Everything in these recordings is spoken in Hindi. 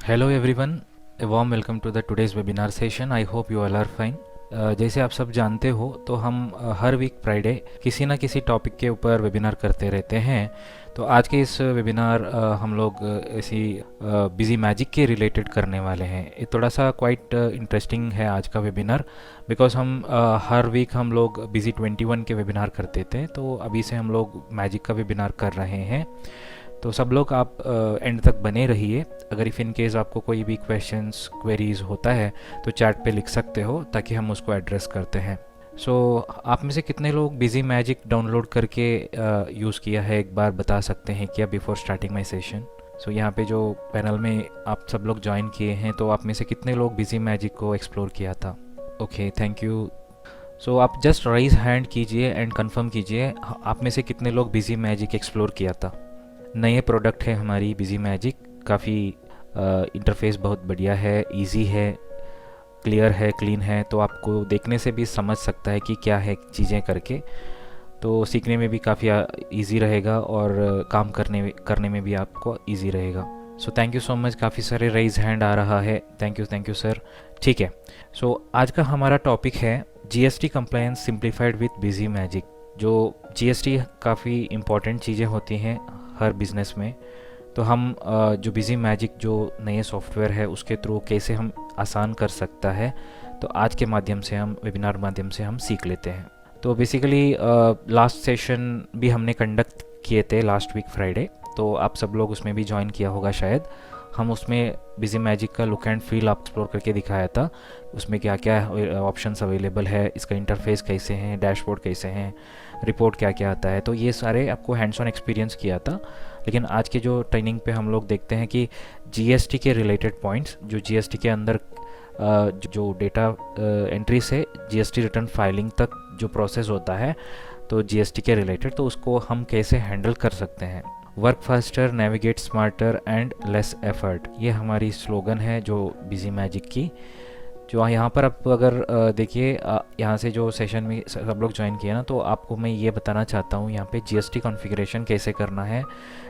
Hello everyone, a warm welcome to the today's webinar session. I hope you all are fine. जैसे आप सब जानते हो तो हम हर वीक फ्राइडे किसी ना किसी टॉपिक के ऊपर वेबिनार करते रहते हैं। तो आज के इस वेबिनार हम लोग ऐसी बिजी मैजिक के रिलेटेड करने वाले हैं। ये थोड़ा सा क्वाइट इंटरेस्टिंग है आज का वेबिनार, बिकॉज हम हर वीक हम लोग बिजी 21 के वेबिनार करते थे, तो अभी से हम लोग मैजिक का वेबिनार कर रहे हैं। तो सब लोग आप एंड तक बने रहिए। अगर इफ़ इन केस आपको कोई भी क्वेश्चंस क्वेरीज होता है तो चैट पे लिख सकते हो ताकि हम उसको एड्रेस करते हैं। सो आप में से कितने लोग बिजी मैजिक डाउनलोड करके यूज़ किया है, एक बार बता सकते हैं क्या बिफोर स्टार्टिंग माई सेशन। सो यहाँ पे जो पैनल में आप सब लोग ज्वाइन किए हैं, तो आप में से कितने लोग बिजी मैजिक को एक्सप्लोर किया था? Okay, thank you. सो आप जस्ट राइज हैंड कीजिए एंड कंफर्म कीजिए आप में से कितने लोग बिजी मैजिक एक्सप्लोर किया था। नए प्रोडक्ट है हमारी बिजी मैजिक, काफ़ी इंटरफेस बहुत बढ़िया है, इजी है, क्लियर है, क्लीन है, तो आपको देखने से भी समझ सकता है कि क्या है चीज़ें करके, तो सीखने में भी काफ़ी इजी रहेगा और काम करने में भी आपको इजी रहेगा। So thank you so much. काफ़ी सारे रेज हैंड आ रहा है, थैंक यू सर। ठीक है, सो आज का हमारा टॉपिक है GST compliance simplified with busy magic. जो जीएसटी काफ़ी इंपॉर्टेंट चीज़ें होती हैं हर बिज़नेस में, तो हम जो बिजी मैजिक जो नए सॉफ्टवेयर है उसके थ्रू कैसे हम आसान कर सकता है, तो आज के माध्यम से हम वेबिनार माध्यम से हम सीख लेते हैं। तो बेसिकली लास्ट सेशन भी हमने कंडक्ट किए थे लास्ट वीक फ्राइडे, तो आप सब लोग उसमें भी ज्वाइन किया होगा शायद। हम उसमें बिजी मैजिक का लुक एंड फील आप एक्सप्लोर करके दिखाया था, उसमें क्या क्या ऑप्शंस अवेलेबल है, इसका इंटरफेस कैसे हैं, डैशबोर्ड कैसे हैं, रिपोर्ट क्या क्या आता है, तो ये सारे आपको हैंड्स ऑन एक्सपीरियंस किया था। लेकिन आज के जो ट्रेनिंग पे हम लोग देखते हैं कि जीएसटी के रिलेटेड पॉइंट्स, जो जीएसटी के अंदर जो डेटा एंट्री से जीएसटी रिटर्न फाइलिंग तक जो प्रोसेस होता है, तो जीएसटी के रिलेटेड, तो उसको हम कैसे हैंडल कर सकते हैं। Work faster, navigate smarter and less effort, ये हमारी स्लोगन है जो बिजी मैजिक की। जो यहाँ पर आप अगर देखिए, यहाँ से जो सेशन में सब लोग ज्वाइन किए ना, तो आपको मैं ये बताना चाहता हूँ यहाँ पे जीएसटी कॉन्फ़िगरेशन कैसे करना है,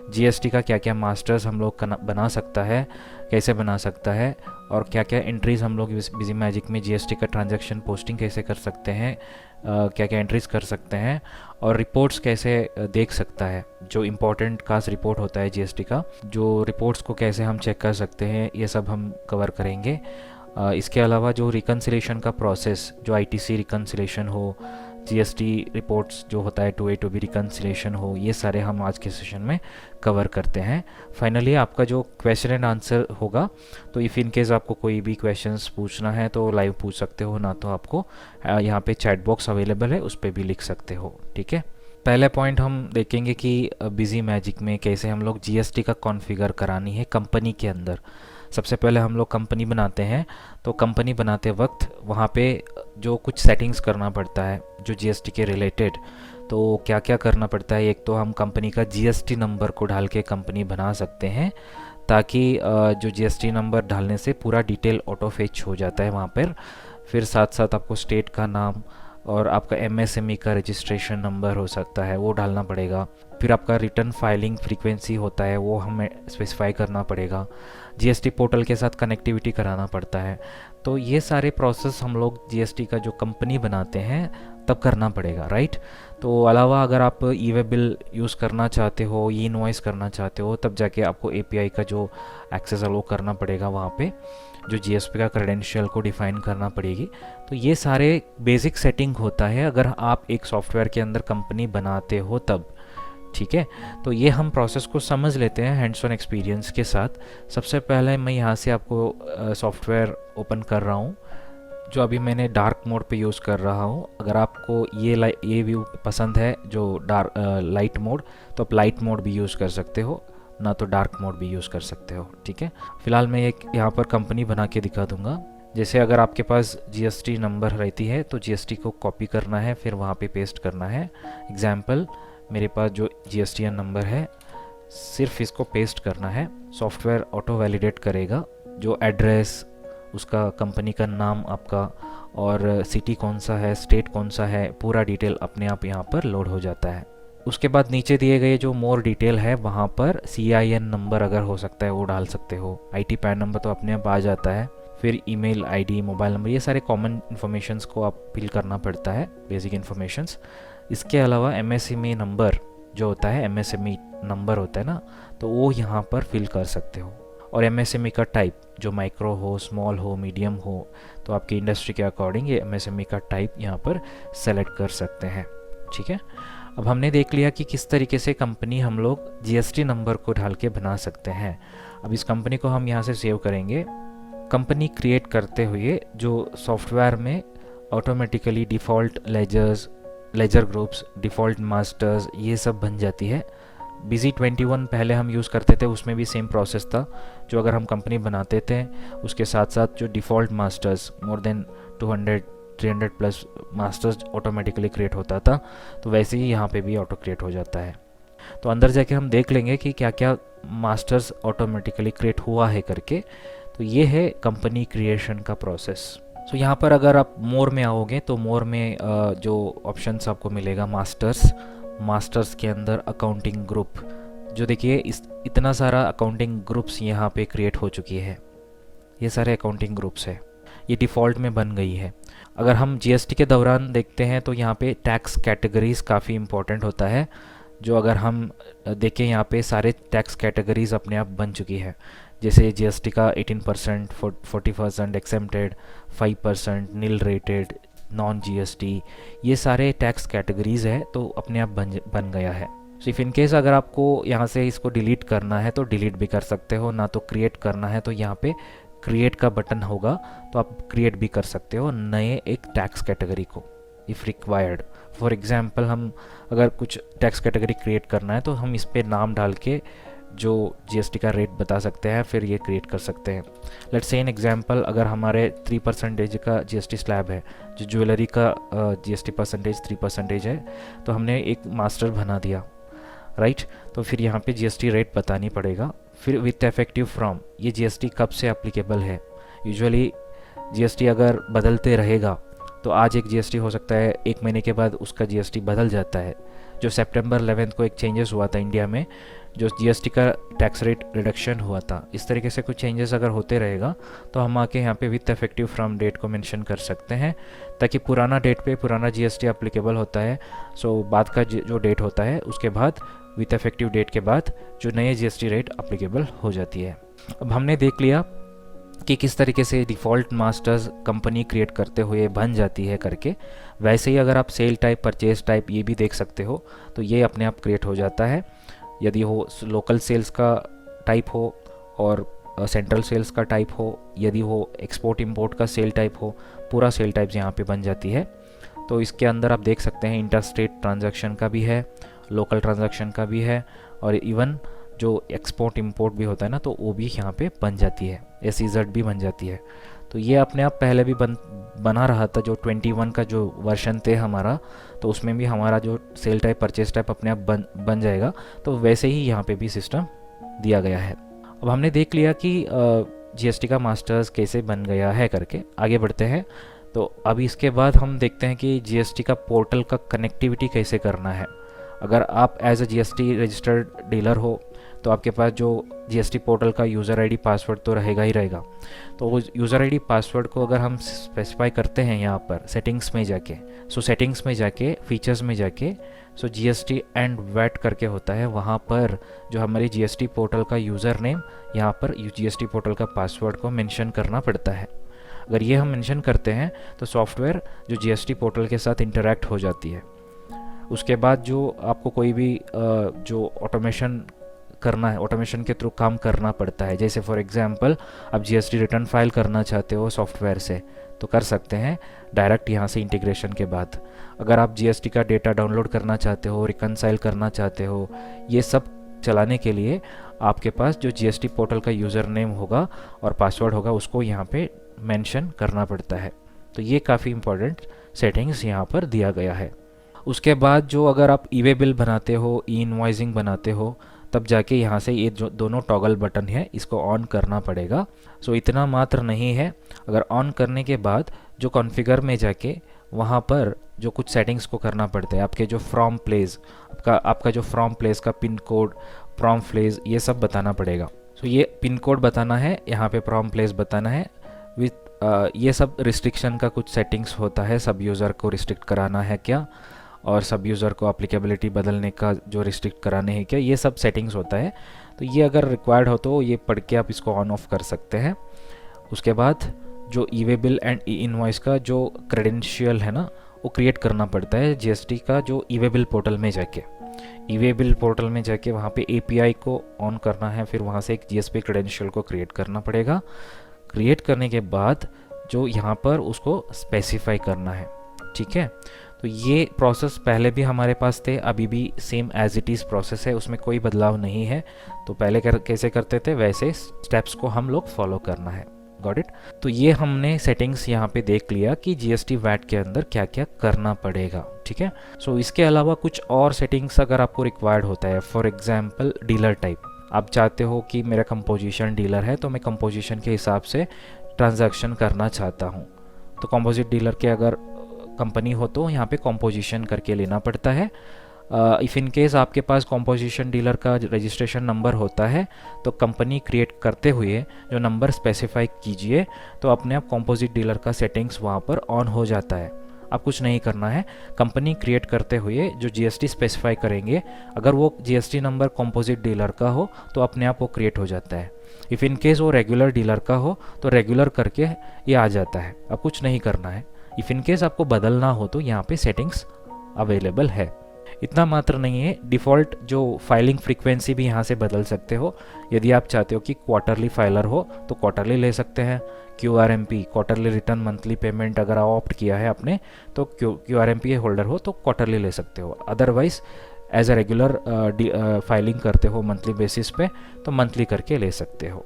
जीएसटी का क्या क्या मास्टर्स हम लोग बना सकता है, कैसे बना सकता है, और क्या क्या एंट्रीज़ हम लोग बिजी मैजिक में जीएसटी का ट्रांजैक्शन पोस्टिंग कैसे कर सकते हैं, क्या क्या एंट्रीज़ कर सकते हैं, और रिपोर्ट्स कैसे देख सकता है। जो इम्पोर्टेंट कास्ट रिपोर्ट होता है जीएसटी का, जो रिपोर्ट्स को कैसे हम चेक कर सकते हैं, ये सब हम कवर करेंगे। इसके अलावा जो रिकन्सिलेशन का प्रोसेस, जो आईटीसी रिकन्सिलेशन हो, जीएसटी रिपोर्ट्स जो होता है 2A2B रिकन्सिलेशन हो, ये सारे हम आज के सेशन में कवर करते हैं। फाइनली आपका जो क्वेश्चन एंड आंसर होगा, तो इफ़ इन केस आपको कोई भी क्वेश्चंस पूछना है तो लाइव पूछ सकते हो, ना तो आपको यहाँ पे चैट बॉक्स अवेलेबल है, उस पर भी लिख सकते हो। ठीक है, पहले पॉइंट हम देखेंगे कि बिजी मैजिक में कैसे हम लोग जीएसटी का कॉन्फ़िगर करानी है कंपनी के अंदर। सबसे पहले हम लोग कंपनी बनाते हैं, तो कंपनी बनाते वक्त वहाँ पे जो कुछ सेटिंग्स करना पड़ता है जो जीएसटी के रिलेटेड, तो क्या क्या करना पड़ता है। एक तो हम कंपनी का जीएसटी नंबर को डाल के कंपनी बना सकते हैं, ताकि जो जीएसटी नंबर डालने से पूरा डिटेल ऑटो फेच हो जाता है वहाँ पर। फिर साथ साथ आपको स्टेट का नाम और आपका एमएसएमई का रजिस्ट्रेशन नंबर हो सकता है, वो डालना पड़ेगा। फिर आपका रिटर्न फाइलिंग फ्रीक्वेंसी होता है, वो हमें स्पेसिफाई करना पड़ेगा। जीएसटी पोर्टल के साथ कनेक्टिविटी कराना पड़ता है। तो ये सारे प्रोसेस हम लोग जीएसटी का जो कंपनी बनाते हैं तब करना पड़ेगा, राइट। तो अलावा अगर आप ई वे बिल यूज़ करना चाहते हो, ई इनवॉइस करना चाहते हो, तब जाके आपको एपीआई का जो एक्सेस अलो करना पड़ेगा, वहाँ पे जो जीएसटी का क्रेडेंशियल को डिफ़ाइन करना पड़ेगी। तो ये सारे बेसिक सेटिंग होता है अगर आप एक सॉफ्टवेयर के अंदर कंपनी बनाते हो तब। ठीक है, तो ये हम प्रोसेस को समझ लेते हैं हैंड्स ऑन एक्सपीरियंस के साथ। सबसे पहले मैं यहाँ से आपको सॉफ्टवेयर ओपन कर रहा हूँ, जो अभी मैंने डार्क मोड पे यूज़ कर रहा हूँ। अगर आपको ये व्यू पसंद है जो लाइट मोड, तो आप लाइट मोड भी यूज़ कर सकते हो, ना तो डार्क मोड भी यूज़ कर सकते हो। ठीक है, फिलहाल मैं एक यहाँ पर कंपनी बना के दिखा दूँगा। जैसे अगर आपके पास जीएसटी नंबर रहती है तो जीएसटी को कॉपी करना है, फिर वहाँ पे पेस्ट करना है। एग्जाम्पल, मेरे पास जो जीएसटीएन नंबर है, सिर्फ इसको पेस्ट करना है, सॉफ्टवेयर ऑटो वैलिडेट करेगा। जो एड्रेस, उसका कंपनी का नाम आपका, और सिटी कौन सा है, स्टेट कौन सा है, पूरा डिटेल अपने आप यहाँ पर लोड हो जाता है। उसके बाद नीचे दिए गए जो मोर डिटेल है वहाँ पर CIN नंबर अगर हो सकता है वो डाल सकते हो। IT पैन नंबर तो अपने आप आ जाता है। फिर ईमेल आईडी, मोबाइल नंबर, ये सारे कॉमन इन्फॉर्मेशंस को आप फिल करना पड़ता है, बेसिक इन्फॉर्मेशंस। इसके अलावा MSME नंबर जो होता है, MSME नंबर होता है ना, तो वो यहाँ पर फिल कर सकते हो। और MSME का टाइप जो माइक्रो हो, स्मॉल हो, मीडियम हो, तो आपकी इंडस्ट्री के अकॉर्डिंग ये MSME का टाइप यहाँ पर सेलेक्ट कर सकते हैं। ठीक है, अब हमने देख लिया कि किस तरीके से कंपनी हम लोग GST नंबर को डाल के बना सकते हैं। अब इस कंपनी को हम यहाँ से सेव करेंगे। कंपनी क्रिएट करते हुए जो सॉफ्टवेयर में automatically default ledgers, ledger groups, default masters, ये सब बन जाती है। BZ21 पहले हम यूज़ करते थे, उसमें भी सेम प्रोसेस था। जो अगर हम कंपनी बनाते थे उसके साथ साथ जो default masters, more than 200-300 plus masters automatically create होता था, तो वैसे ही यहाँ पे भी ऑटो क्रिएट हो जाता है। तो अंदर जाके हम देख लेंगे कि क्या क्या मास्टर्स ऑटोमेटिकली क्रिएट हुआ है करके। तो ये है कंपनी क्रिएशन का प्रोसेस। सो यहाँ पर अगर आप मोर में आओगे तो मोर में जो ऑप्शंस आपको मिलेगा मास्टर्स के अंदर अकाउंटिंग ग्रुप, जो देखिए इतना सारा अकाउंटिंग ग्रुप्स यहाँ पे क्रिएट हो चुकी है। ये सारे अकाउंटिंग ग्रुप्स है, ये डिफ़ॉल्ट में बन गई है। अगर हम GST के दौरान देखते हैं तो यहाँ पे टैक्स कैटेगरीज काफ़ी इंपॉर्टेंट होता है। जो अगर हम देखें यहाँ पे सारे टैक्स कैटेगरीज अपने आप बन चुकी है। जैसे GST का 18%, 40% exempted, 5% nil rated, non GST, ये सारे टैक्स कैटेगरीज है, तो अपने आप बन गया है। सो इफ़ इन केस अगर आपको यहाँ से इसको डिलीट करना है तो डिलीट भी कर सकते हो, ना तो क्रिएट करना है तो यहाँ पे क्रिएट का बटन होगा, तो आप क्रिएट भी कर सकते हो नए एक टैक्स कैटेगरी को इफ़ रिक्वायर्ड। फॉर एग्जांपल हम अगर कुछ टैक्स कैटेगरी क्रिएट करना है तो हम इस पे नाम डाल के जो GST का रेट बता सकते हैं, फिर ये क्रिएट कर सकते हैं। लेट्स से एन एग्जांपल, अगर हमारे 3% का GST स्लैब है, जो ज्वेलरी का GST परसेंटेज 3% है, तो हमने एक मास्टर बना दिया, राइट। तो फिर यहाँ पे GST रेट बतानी पड़ेगा। फिर विथ इफेक्टिव फ्रॉम, ये GST कब से अप्लीकेबल है। यूजुअली GST अगर बदलते रहेगा तो आज एक GST हो सकता है, एक महीने के बाद उसका GST बदल जाता है। जो सितंबर 11 को एक चेंजेस हुआ था इंडिया में, जो GST का टैक्स रेट रिडक्शन हुआ था, इस तरीके से कुछ चेंजेस अगर होते रहेगा तो हम आके यहाँ पे विथ इफेक्टिव फ्रॉम डेट को मेंशन कर सकते हैं, ताकि पुराना डेट पे पुराना GST अप्लीकेबल होता है। सो बाद का जो डेट होता है उसके बाद विथ इफेक्टिव डेट के बाद जो नए GST रेट अप्लीकेबल हो जाती है। अब हमने देख लिया कि किस तरीके से डिफ़ॉल्ट मास्टर्स कंपनी क्रिएट करते हुए बन जाती है करके। वैसे ही अगर आप सेल टाइप, परचेज टाइप ये भी देख सकते हो, तो ये अपने आप क्रिएट हो जाता है। यदि हो लोकल सेल्स का टाइप हो और सेंट्रल सेल्स का टाइप हो, यदि हो एक्सपोर्ट इंपोर्ट का सेल टाइप हो, पूरा सेल टाइप्स यहाँ पे बन जाती है। तो इसके अंदर आप देख सकते हैं इंटर स्टेट ट्रांजैक्शन का भी है, लोकल ट्रांजैक्शन का भी है, और इवन जो एक्सपोर्ट इंपोर्ट भी होता है ना, तो वो भी यहाँ पे बन जाती है, SEZ भी बन जाती है। तो ये अपने आप पहले भी बना रहा था, जो 21 का जो वर्जन थे हमारा, तो उसमें भी हमारा जो सेल टाइप, परचेज टाइप अपने आप बन जाएगा। तो वैसे ही यहाँ पे भी सिस्टम दिया गया है। अब हमने देख लिया कि GST का मास्टर्स कैसे बन गया है करके। आगे बढ़ते हैं। तो अब इसके बाद हम देखते हैं कि GST का पोर्टल का कनेक्टिविटी कैसे करना है। अगर आप as a GST registered dealer हो तो आपके पास जो GST पोर्टल का यूज़र ID पासवर्ड तो रहेगा ही रहेगा। तो वो यूज़र ID पासवर्ड को अगर हम स्पेसिफाई करते हैं यहाँ पर सेटिंग्स में जाके, सेटिंग्स में जाके, फीचर्स में जाके, GST एंड वैट करके होता है, वहाँ पर जो हमारी GST पोर्टल का यूज़र नेम, यहाँ पर GST पोर्टल का पासवर्ड को मेंशन करना पड़ता है। अगर ये हम मेंशन करते हैं तो सॉफ्टवेयर जो GST पोर्टल के साथ इंटरेक्ट हो जाती है। उसके बाद जो आपको कोई भी जो ऑटोमेशन करना है, ऑटोमेशन के थ्रू काम करना पड़ता है। जैसे फॉर एग्जांपल आप GST रिटर्न फाइल करना चाहते हो सॉफ्टवेयर से, तो कर सकते हैं डायरेक्ट यहाँ से इंटीग्रेशन के बाद। अगर आप GST का डेटा डाउनलोड करना चाहते हो, रिकनसाइल करना चाहते हो, ये सब चलाने के लिए आपके पास जो GST पोर्टल का यूज़र नेम होगा और पासवर्ड होगा, उसको यहाँ पे मेंशन करना पड़ता है। तो ये काफ़ी इंपॉर्टेंट सेटिंग्स यहाँ पर दिया गया है। उसके बाद जो अगर आप ई-वे बिल बनाते हो, ई-इनवॉइसिंग बनाते हो, तब जाके यहाँ से ये जो दोनों टॉगल बटन है इसको ऑन करना पड़ेगा। इतना मात्र नहीं है, अगर ऑन करने के बाद जो कॉन्फ़िगर में जाके वहाँ पर जो कुछ सेटिंग्स को करना पड़ता है। आपके जो फ्रॉम प्लेस, आपका जो फ्रॉम प्लेस का पिन कोड, फ्रॉम प्लेस, ये सब बताना पड़ेगा। सो ये पिन कोड बताना है, यहाँ पे फ्रॉम प्लेस बताना है विथ ये सब रिस्ट्रिक्शन का कुछ सेटिंग्स होता है। सब यूज़र को रिस्ट्रिक्ट कराना है क्या, और सब यूज़र को एप्लीकेबिलिटी बदलने का जो रिस्ट्रिक्ट कराने हैं क्या, ये सब सेटिंग्स होता है। तो ये अगर रिक्वायर्ड हो तो ये पढ़ के आप इसको ऑन ऑफ कर सकते हैं। उसके बाद जो E way bill and E invoice का जो क्रेडेंशियल है ना, वो क्रिएट करना पड़ता है जीएसटी का जो ई वे बिल पोर्टल में जाके। ई वे बिल पोर्टल में जाके वहाँ पे एपीआई को ऑन करना है, फिर वहाँ से एक जीएसपी क्रेडेंशियल को क्रिएट करना पड़ेगा। क्रिएट करने के बाद जो यहाँ पर उसको स्पेसिफाई करना है, ठीक है। तो ये प्रोसेस पहले भी हमारे पास थे, अभी भी same as it is process है, उसमें कोई बदलाव नहीं है। तो पहले कैसे करते थे वैसे स्टेप्स को हम लोग फॉलो करना है। Got it. तो ये हमने सेटिंग्स यहाँ पे देख लिया कि जीएसटी वैट के अंदर क्या क्या करना पड़ेगा, ठीक है। सो इसके अलावा कुछ और सेटिंग्स अगर आपको रिक्वायर्ड होता है, फॉर एग्जांपल डीलर टाइप, आप चाहते हो कि मेरा कंपोजिशन डीलर है तो मैं कंपोजिशन के हिसाब से ट्रांजैक्शन करना चाहता हूँ। तो कंपोजिट डीलर के अगर कंपनी हो तो यहाँ पे कंपोजिशन करके लेना पड़ता है। इफ़ इन केस आपके पास कंपोजिशन डीलर का रजिस्ट्रेशन नंबर होता है तो कंपनी क्रिएट करते हुए जो नंबर स्पेसिफाई कीजिए तो अपने आप कंपोजिट डीलर का सेटिंग्स वहाँ पर ऑन हो जाता है। आप कुछ नहीं करना है, कंपनी क्रिएट करते हुए जो जीएसटी स्पेसिफाई करेंगे, अगर वो जीएसटी नंबर कंपोजिट डीलर का हो तो अपने आप वो क्रिएट हो जाता है। इफ़ इन केस वो रेगुलर डीलर का हो तो रेगुलर करके ये आ जाता है, अब कुछ नहीं करना है। इफ़ इन केस आपको बदलना हो तो यहाँ पे सेटिंग्स अवेलेबल है। इतना मात्र नहीं है, डिफ़ॉल्ट जो फाइलिंग फ्रीक्वेंसी भी यहाँ से बदल सकते हो। यदि आप चाहते हो कि क्वार्टरली फाइलर हो तो क्वार्टरली ले सकते हैं। QRMP quarterly return monthly payment अगर आप ऑप्ट किया है आपने तो QRMP होल्डर हो तो क्वार्टरली ले सकते हो। Otherwise as a regular filing करते हो मंथली बेसिस पे तो मंथली करके ले सकते हो।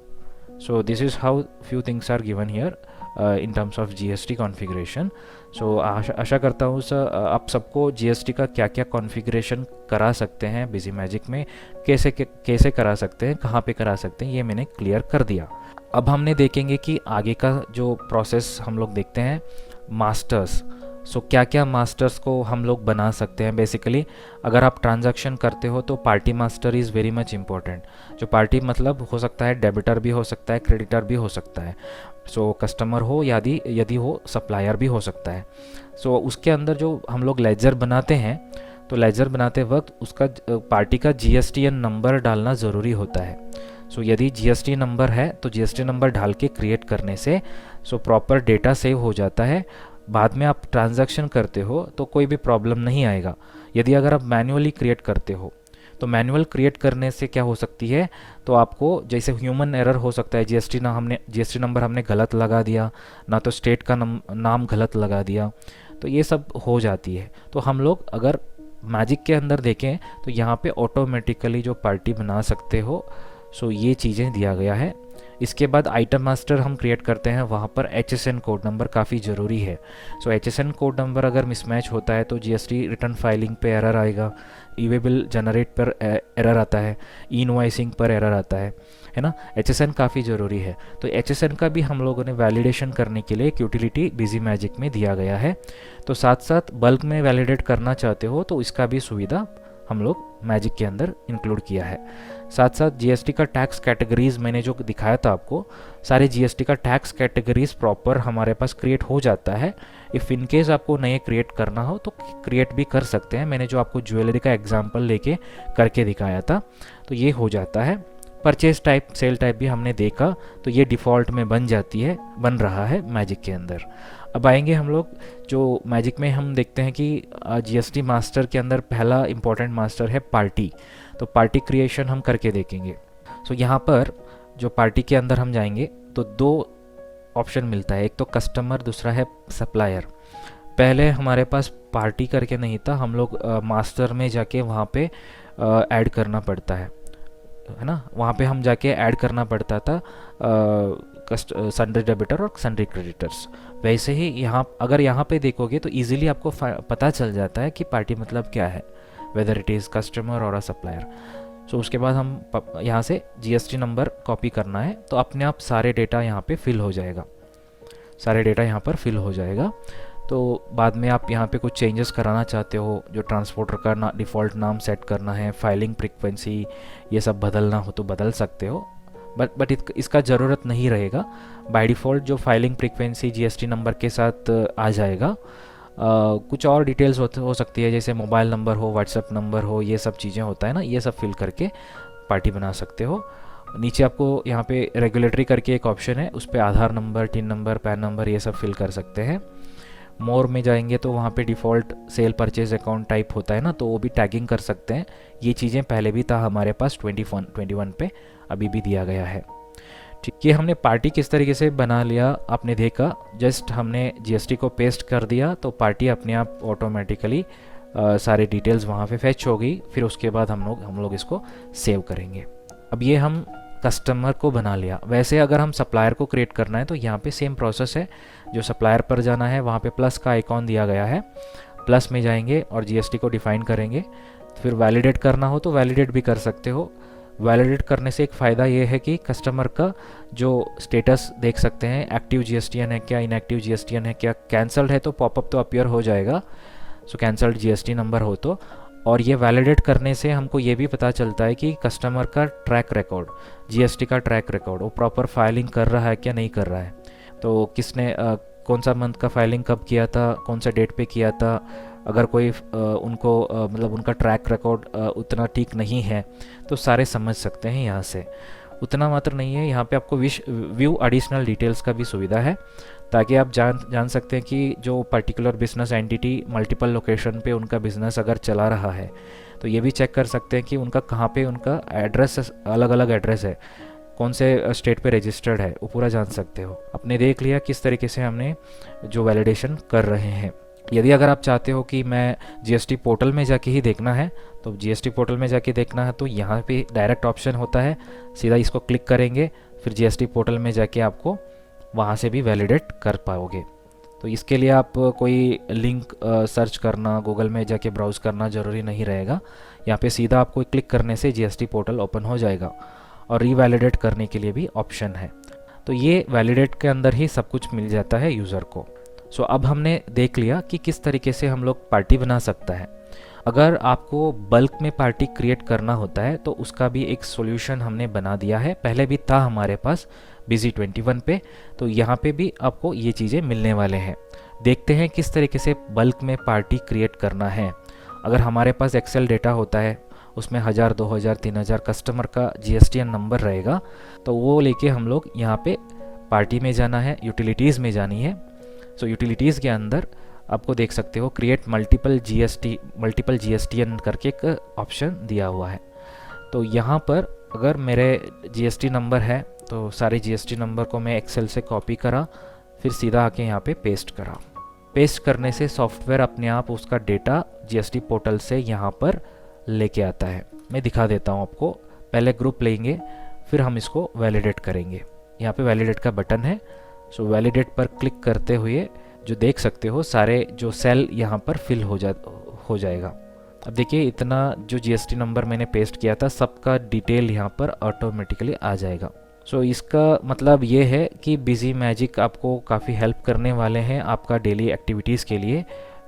So this is how few things are given here in terms of GST configuration. So आशा करता हूँ सर आप सबको जीएसटी का क्या क्या कॉन्फ़िगरेशन करा सकते हैं बिजी मैजिक में, कैसे करा सकते हैं, कहाँ पे करा सकते हैं, ये मैंने क्लियर कर दिया। अब हमने देखेंगे कि आगे का जो प्रोसेस हम लोग देखते हैं मास्टर्स। सो क्या क्या मास्टर्स को हम लोग बना सकते हैं। बेसिकली अगर आप ट्रांजैक्शन करते हो तो party master is very much important. जो पार्टी मतलब हो सकता है डेबिटर भी हो सकता है, क्रेडिटर भी हो सकता है। सो कस्टमर हो यदि हो सप्लायर भी हो सकता है। सो उसके अंदर जो हम लोग लेजर बनाते हैं तो लेजर बनाते वक्त उसका पार्टी का जीएसटीएन नंबर डालना ज़रूरी होता है। सो यदि जीएसटी नंबर है तो जीएसटी नंबर डाल के क्रिएट करने से प्रॉपर डेटा सेव हो जाता है। बाद में आप ट्रांजैक्शन करते हो तो कोई भी प्रॉब्लम नहीं आएगा। यदि अगर आप मैन्युअली क्रिएट करते हो तो मैनुअल क्रिएट करने से क्या हो सकती है, तो आपको जैसे ह्यूमन एरर हो सकता है, जीएसटी नंबर हमने गलत लगा दिया, ना तो स्टेट का नाम गलत लगा दिया, तो ये सब हो जाती है। तो हम लोग अगर मैजिक के अंदर देखें तो यहाँ पे ऑटोमेटिकली जो पार्टी बना सकते हो। सो ये चीज़ें दिया गया है। इसके बाद आइटम मास्टर हम क्रिएट करते हैं, वहाँ पर HSN कोड नंबर काफ़ी ज़रूरी है। सो HSN कोड नंबर अगर मिसमैच होता है तो जीएसटी रिटर्न फाइलिंग पे एरर आएगा, ई वे बिल जनरेट पर एरर आता है, ई इनवॉइसिंग पर एरर आता है ना। HSN काफ़ी ज़रूरी है। तो HSN का भी हम लोगों ने वैलिडेशन करने के लिए एक यूटिलिटी बिजी मैजिक में दिया गया है। तो साथ साथ बल्क में वैलिडेट करना चाहते हो तो इसका भी सुविधा हम लोग मैजिक के अंदर इंक्लूड किया है। साथ साथ जीएसटी का टैक्स कैटेगरीज मैंने जो दिखाया था आपको, सारे जीएसटी का टैक्स कैटेगरीज प्रॉपर हमारे पास क्रिएट हो जाता है। इफ़ इन केस आपको नए क्रिएट करना हो तो क्रिएट भी कर सकते हैं। मैंने जो आपको ज्वेलरी का एग्जांपल लेके करके दिखाया था तो ये हो जाता है। परचेज टाइप, सेल टाइप भी हमने देखा तो ये डिफ़ॉल्ट में बन रहा है मैजिक के अंदर। अब आएंगे हम लोग जो मैजिक में हम देखते हैं कि जीएसटी मास्टर के अंदर पहला इंपॉर्टेंट मास्टर है पार्टी। तो पार्टी क्रिएशन हम करके देखेंगे। सो यहाँ पर जो पार्टी के अंदर हम जाएंगे तो दो ऑप्शन मिलता है, एक तो कस्टमर, दूसरा है सप्लायर। पहले हमारे पास पार्टी करके नहीं था, हम लोग मास्टर में जाके वहाँ पे ऐड करना पड़ता है ना। वहाँ पे हम जाके ऐड करना पड़ता था सन्ड्री डेबिटर और सन्ड्री क्रेडिटर्स। वैसे ही अगर यहाँ पे देखोगे तो इजीली आपको पता चल जाता है कि पार्टी मतलब क्या है, वेदर इट इज़ कस्टमर और अ सप्लायर। सो उसके बाद हम यहाँ से जीएसटी नंबर कॉपी करना है तो अपने आप सारे डेटा यहाँ पे फिल हो जाएगा, सारे डेटा यहाँ पर फिल हो जाएगा। तो बाद में आप यहाँ पे कुछ चेंजेस कराना चाहते हो, जो ट्रांसपोर्टर का डिफ़ॉल्ट नाम सेट करना है, फाइलिंग फ्रीक्वेंसी ये सब बदलना हो तो बदल सकते हो, बट इसका ज़रूरत नहीं रहेगा। बाय डिफ़ॉल्ट जो फाइलिंग फ्रीक्वेंसी जीएसटी नंबर के साथ आ जाएगा। कुछ और डिटेल्स हो सकती है, जैसे मोबाइल नंबर हो, व्हाट्सएप नंबर हो, ये सब चीज़ें होता है ना, ये सब फिल करके पार्टी बना सकते हो। नीचे आपको यहाँ पे रेगुलेटरी करके एक ऑप्शन है, उस पर Aadhaar number, TIN number, PAN number ये सब फिल कर सकते हैं। मोर में जाएंगे तो वहाँ पे default cell purchase account type होता है ना, तो वो भी टैगिंग कर सकते हैं। ये चीज़ें पहले भी था हमारे पास 21 पे, अभी भी दिया गया है। ठीक, ये हमने पार्टी किस तरीके से बना लिया आपने देखा। जस्ट हमने जीएसटी को पेस्ट कर दिया तो पार्टी अपने आप ऑटोमेटिकली सारे डिटेल्स वहाँ पे फैच हो गई। फिर उसके बाद हम लोग इसको सेव करेंगे। अब ये हम कस्टमर को बना लिया। वैसे अगर हम सप्लायर को क्रिएट करना है तो यहाँ पे सेम प्रोसेस है। जो सप्लायर पर जाना है वहाँ पे प्लस का आइकॉन दिया गया है, प्लस में जाएंगे और जीएसटी को डिफ़ाइन करेंगे। फिर वैलिडेट करना हो तो वैलिडेट भी कर सकते हो। वैलिडेट करने से एक फ़ायदा ये है कि कस्टमर का जो स्टेटस देख सकते हैं, एक्टिव जीएसटीएन है क्या, इनएक्टिव जीएसटीएन है क्या, कैंसल्ड है तो पॉपअप तो अपीयर हो जाएगा, सो कैंसल्ड जीएसटी नंबर हो तो। और ये वैलिडेट करने से हमको ये भी पता चलता है कि कस्टमर का ट्रैक रिकॉर्ड, जीएसटी का ट्रैक रिकॉर्ड, वो प्रॉपर फाइलिंग कर रहा है क्या नहीं कर रहा है, तो किसने कौन सा मंथ का फाइलिंग कब किया था, कौन सा डेट पे किया था। अगर कोई उनको मतलब उनका ट्रैक रिकॉर्ड उतना ठीक नहीं है तो सारे समझ सकते हैं यहाँ से। उतना मात्र नहीं है, यहाँ पे आपको व्यू एडिशनल डिटेल्स का भी सुविधा है, ताकि आप जान सकते हैं कि जो particular business entity multiple location पे उनका बिजनेस अगर चला रहा है तो ये भी चेक कर सकते हैं कि उनका कहाँ पे उनका एड्रेस, अलग अलग एड्रेस है, कौन से स्टेट पे रजिस्टर्ड है, वो पूरा जान सकते हो। आपने देख लिया किस तरीके से हमने जो वैलिडेशन कर रहे हैं। यदि अगर आप चाहते हो कि मैं जीएसटी पोर्टल में जाके ही देखना है तो जीएसटी पोर्टल में जाके देखना है तो यहाँ पे डायरेक्ट ऑप्शन होता है, सीधा इसको क्लिक करेंगे, फिर जीएसटी पोर्टल में जाके आपको वहाँ से भी वैलिडेट कर पाओगे। तो इसके लिए आप कोई लिंक सर्च करना, गूगल में जाके ब्राउज़ करना ज़रूरी नहीं रहेगा। यहाँ पे सीधा आपको क्लिक करने से जीएसटी पोर्टल ओपन हो जाएगा और रीवैलिडेट करने के लिए भी ऑप्शन है। तो ये वैलिडेट के अंदर ही सब कुछ मिल जाता है यूज़र को। सो अब हमने देख लिया कि किस तरीके से हम लोग पार्टी बना सकता है। अगर आपको बल्क में पार्टी क्रिएट करना होता है तो उसका भी एक सॉल्यूशन हमने बना दिया है, पहले भी था हमारे पास Busy21 पे, तो यहाँ पे भी आपको ये चीज़ें मिलने वाले हैं। देखते हैं किस तरीके से बल्क में पार्टी क्रिएट करना है। अगर हमारे पास एक्सेल डेटा होता है, उसमें 1000, 2000, 3000 कस्टमर का जीएसटीएन नंबर रहेगा, तो वो लेके हम लोग यहाँ पे पार्टी में जाना है, यूटिलिटीज़ में जानी है। सो यूटिलिटीज़ के अंदर आपको देख सकते हो क्रिएट मल्टीपल जीएसटीएन करके एक ऑप्शन दिया हुआ है। तो यहाँ पर अगर मेरे जीएसटी नंबर है तो सारे जीएसटी नंबर को मैं एक्सेल से कॉपी करा, फिर सीधा आके यहाँ पे पेस्ट करा। पेस्ट करने से सॉफ्टवेयर अपने आप उसका डेटा जीएसटी पोर्टल से यहाँ पर लेके आता है। मैं दिखा देता हूँ आपको। पहले ग्रुप लेंगे, फिर हम इसको वैलिडेट करेंगे। यहाँ पे वैलिडेट का बटन है, सो वैलिडेट पर क्लिक करते हुए जो देख सकते हो सारे जो सेल यहाँ पर फिल हो जाएगा। अब देखिए इतना जो जीएसटी नंबर मैंने पेस्ट किया था सबका डिटेल यहाँ पर ऑटोमेटिकली आ जाएगा। सो इसका मतलब ये है कि बिजी मैजिक आपको काफ़ी हेल्प करने वाले हैं आपका डेली एक्टिविटीज़ के लिए।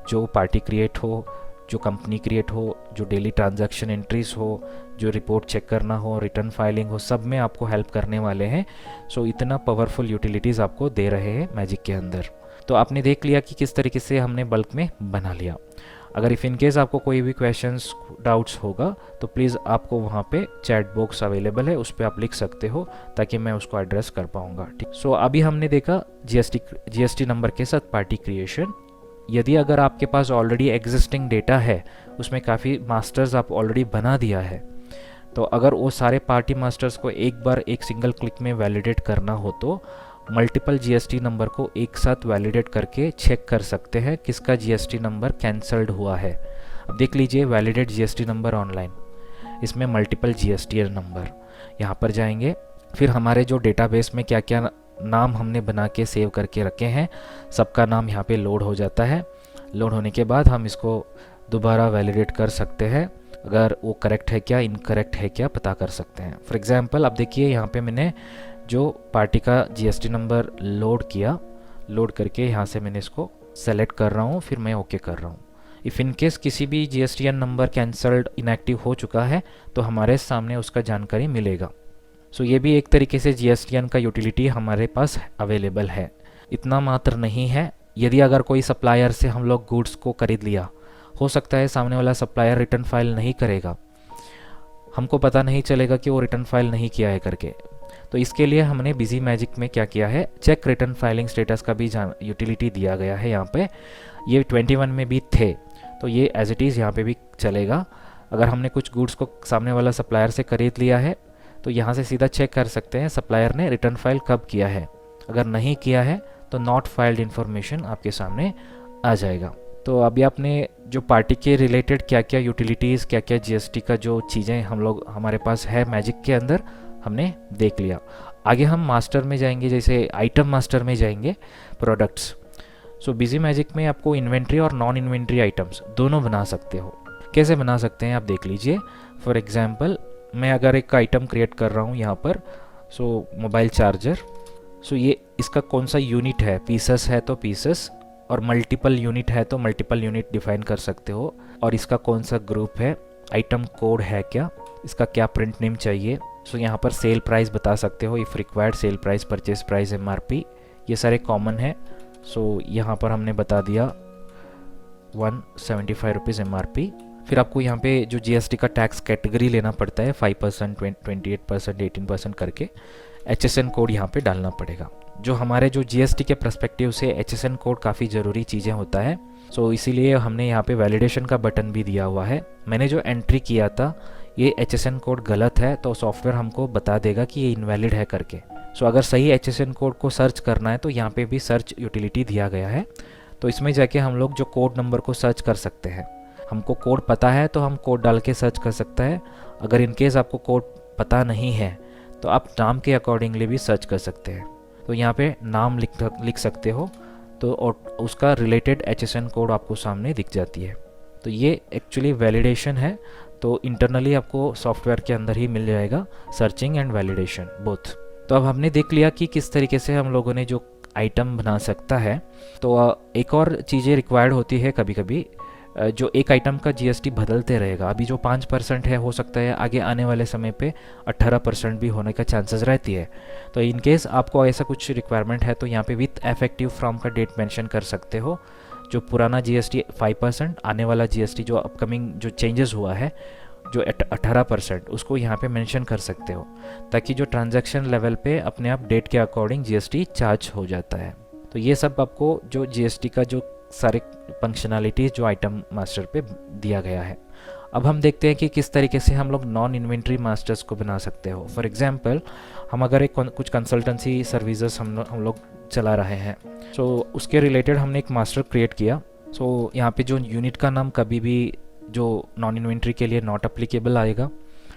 जो पार्टी क्रिएट हो, जो कंपनी क्रिएट हो, जो डेली ट्रांजैक्शन एंट्रीज हो, जो रिपोर्ट चेक करना हो, रिटर्न फाइलिंग हो, सब में आपको हेल्प करने वाले हैं। सो इतना पावरफुल यूटिलिटीज़ आपको दे रहे हैं मैजिक के अंदर। तो आपने देख लिया कि किस तरीके से हमने बल्क में बना लिया। अगर इफ़ इन केस आपको कोई भी क्वेश्चंस डाउट्स होगा तो प्लीज़ आपको वहाँ पे चैट बॉक्स अवेलेबल है, उस पर आप लिख सकते हो ताकि मैं उसको एड्रेस कर पाऊँगा। ठीक, सो अभी हमने देखा जीएसटी नंबर के साथ पार्टी क्रिएशन। यदि अगर आपके पास ऑलरेडी एग्जिस्टिंग डेटा है, उसमें काफ़ी मास्टर्स आप ऑलरेडी बना दिया है, तो अगर वो सारे पार्टी मास्टर्स को एक बार एक सिंगल क्लिक में वैलिडेट करना हो तो मल्टीपल जीएसटी नंबर को एक साथ वैलिडेट करके चेक कर सकते हैं किसका जीएसटी नंबर कैंसल्ड हुआ है। अब देख लीजिए वैलिडेट जीएसटी नंबर ऑनलाइन, इसमें मल्टीपल जीएसटी नंबर, यहाँ पर जाएंगे, फिर हमारे जो डेटाबेस में क्या क्या नाम हमने बना के सेव करके रखे हैं सबका नाम यहाँ पे लोड हो जाता है। लोड होने के बाद हम इसको दोबारा वैलिडेट कर सकते हैं, अगर वो करेक्ट है क्या, इनकरेक्ट है क्या पता कर सकते हैं। फॉर एग्जांपल अब देखिए यहाँ पे मैंने जो पार्टी का जीएसटी नंबर लोड किया, लोड करके यहाँ से मैंने इसको सेलेक्ट कर रहा हूँ, फिर मैं ओके कर रहा हूँ। इफ़ इन केस किसी भी GSTN नंबर कैंसल्ड इनएक्टिव हो चुका है तो हमारे सामने उसका जानकारी मिलेगा। सो ये भी एक तरीके से GSTN का यूटिलिटी हमारे पास अवेलेबल है। इतना मात्र नहीं है, यदि अगर कोई सप्लायर से हम लोग गुड्स को खरीद लिया, हो सकता है सामने वाला सप्लायर रिटर्न फाइल नहीं करेगा, हमको पता नहीं चलेगा कि वो रिटर्न फाइल नहीं किया है करके। तो इसके लिए हमने बिजी मैजिक में क्या किया है, चेक रिटर्न फाइलिंग स्टेटस का भी यूटिलिटी दिया गया है यहाँ पे। ये 21 में भी थे, तो ये एज इट इज़ यहाँ पे भी चलेगा। अगर हमने कुछ गुड्स को सामने वाला सप्लायर से खरीद लिया है तो यहाँ से सीधा चेक कर सकते हैं सप्लायर ने रिटर्न फाइल कब किया है। अगर नहीं किया है तो नॉट फाइल्ड इन्फॉर्मेशन आपके सामने आ जाएगा। तो अभी आपने जो पार्टी के रिलेटेड क्या क्या यूटिलिटीज़, क्या क्या GST का जो चीज़ें हम लोग हमारे पास है मैजिक के अंदर, हमने देख लिया। आगे हम मास्टर में जाएंगे, जैसे आइटम मास्टर में जाएंगे, प्रोडक्ट्स। सो बिजी मैजिक में आपको इन्वेंट्री और नॉन इन्वेंट्री आइटम्स दोनों बना सकते हो। कैसे बना सकते हैं आप देख लीजिए। फॉर एग्जांपल मैं अगर एक आइटम क्रिएट कर रहा हूँ यहाँ पर, सो मोबाइल चार्जर। सो ये इसका कौन सा यूनिट है, पीसेस है तो पीसेस, और मल्टीपल यूनिट है तो मल्टीपल यूनिट डिफाइन कर सकते हो। और इसका कौन सा ग्रुप है, आइटम कोड है क्या, इसका क्या प्रिंट नेम चाहिए। सो यहाँ पर सेल प्राइस बता सकते हो, if required sale price, purchase price, MRP, ये सारे कॉमन है। सो यहाँ पर हमने बता दिया 175 रुपीज़ MRP। फिर आपको यहाँ पे जो GST का टैक्स कैटेगरी लेना पड़ता है, 5%, 28%, 18% करके HSN कोड यहाँ पे डालना पड़ेगा। जो हमारे जो GST के पर्सपेक्टिव से HSN कोड काफ़ी ज़रूरी चीज़ें होता है। सो इसीलिए हमने यहाँ पे वैलिडेशन का बटन भी दिया हुआ है। मैंने जो एंट्री किया था ये HSN कोड गलत है तो सॉफ्टवेयर हमको बता देगा कि ये इनवैलिड है करके। सो अगर सही HSN कोड को सर्च करना है तो यहाँ पे भी सर्च यूटिलिटी दिया गया है। तो इसमें जाके हम लोग जो कोड नंबर को सर्च कर सकते हैं। हमको कोड पता है तो हम कोड डाल के सर्च कर सकते हैं। अगर इनकेस आपको कोड पता नहीं है तो आप नाम के अकॉर्डिंगली भी सर्च कर सकते हैं। तो यहाँ पे नाम लिख सकते हो तो और उसका रिलेटेड HSN कोड आपको सामने दिख जाती है। तो ये एक्चुअली वैलिडेशन है, तो इंटरनली आपको सॉफ्टवेयर के अंदर ही मिल जाएगा, सर्चिंग एंड वैलिडेशन बोथ। तो अब हमने देख लिया कि किस तरीके से हम लोगों ने जो आइटम बना सकता है। तो एक और चीज़ें रिक्वायर्ड होती है कभी कभी, जो एक आइटम का GST बदलते रहेगा। अभी जो 5% है, हो सकता है आगे आने वाले समय पे 18% भी होने का चांसेस रहती है। तो इन केस आपको ऐसा कुछ रिक्वायरमेंट है तो यहाँ पे विथ इफेक्टिव फ्रॉम का डेट मेंशन कर सकते हो। जो पुराना GST 5%, आने वाला GST जो अपकमिंग जो चेंजेस हुआ है जो 18%, उसको यहाँ पे मेंशन कर सकते हो, ताकि जो ट्रांजैक्शन लेवल पे अपने आप डेट के अकॉर्डिंग GST चार्ज हो जाता है। तो ये सब आपको जो GST का जो सारे फंक्शनैलिटीज़ जो आइटम मास्टर पे दिया गया है। अब हम देखते हैं कि किस तरीके से हम लोग नॉन इन्वेंट्री मास्टर्स को बना सकते हो। फॉर एग्जांपल हम अगर कुछ कंसल्टेंसी सर्विसेज हम लोग चला रहे हैं, सो उसके रिलेटेड हमने एक मास्टर क्रिएट किया। सो यहाँ पे जो यूनिट का नाम कभी भी जो नॉन इन्वेंट्री के लिए नॉट अप्लीकेबल आएगा।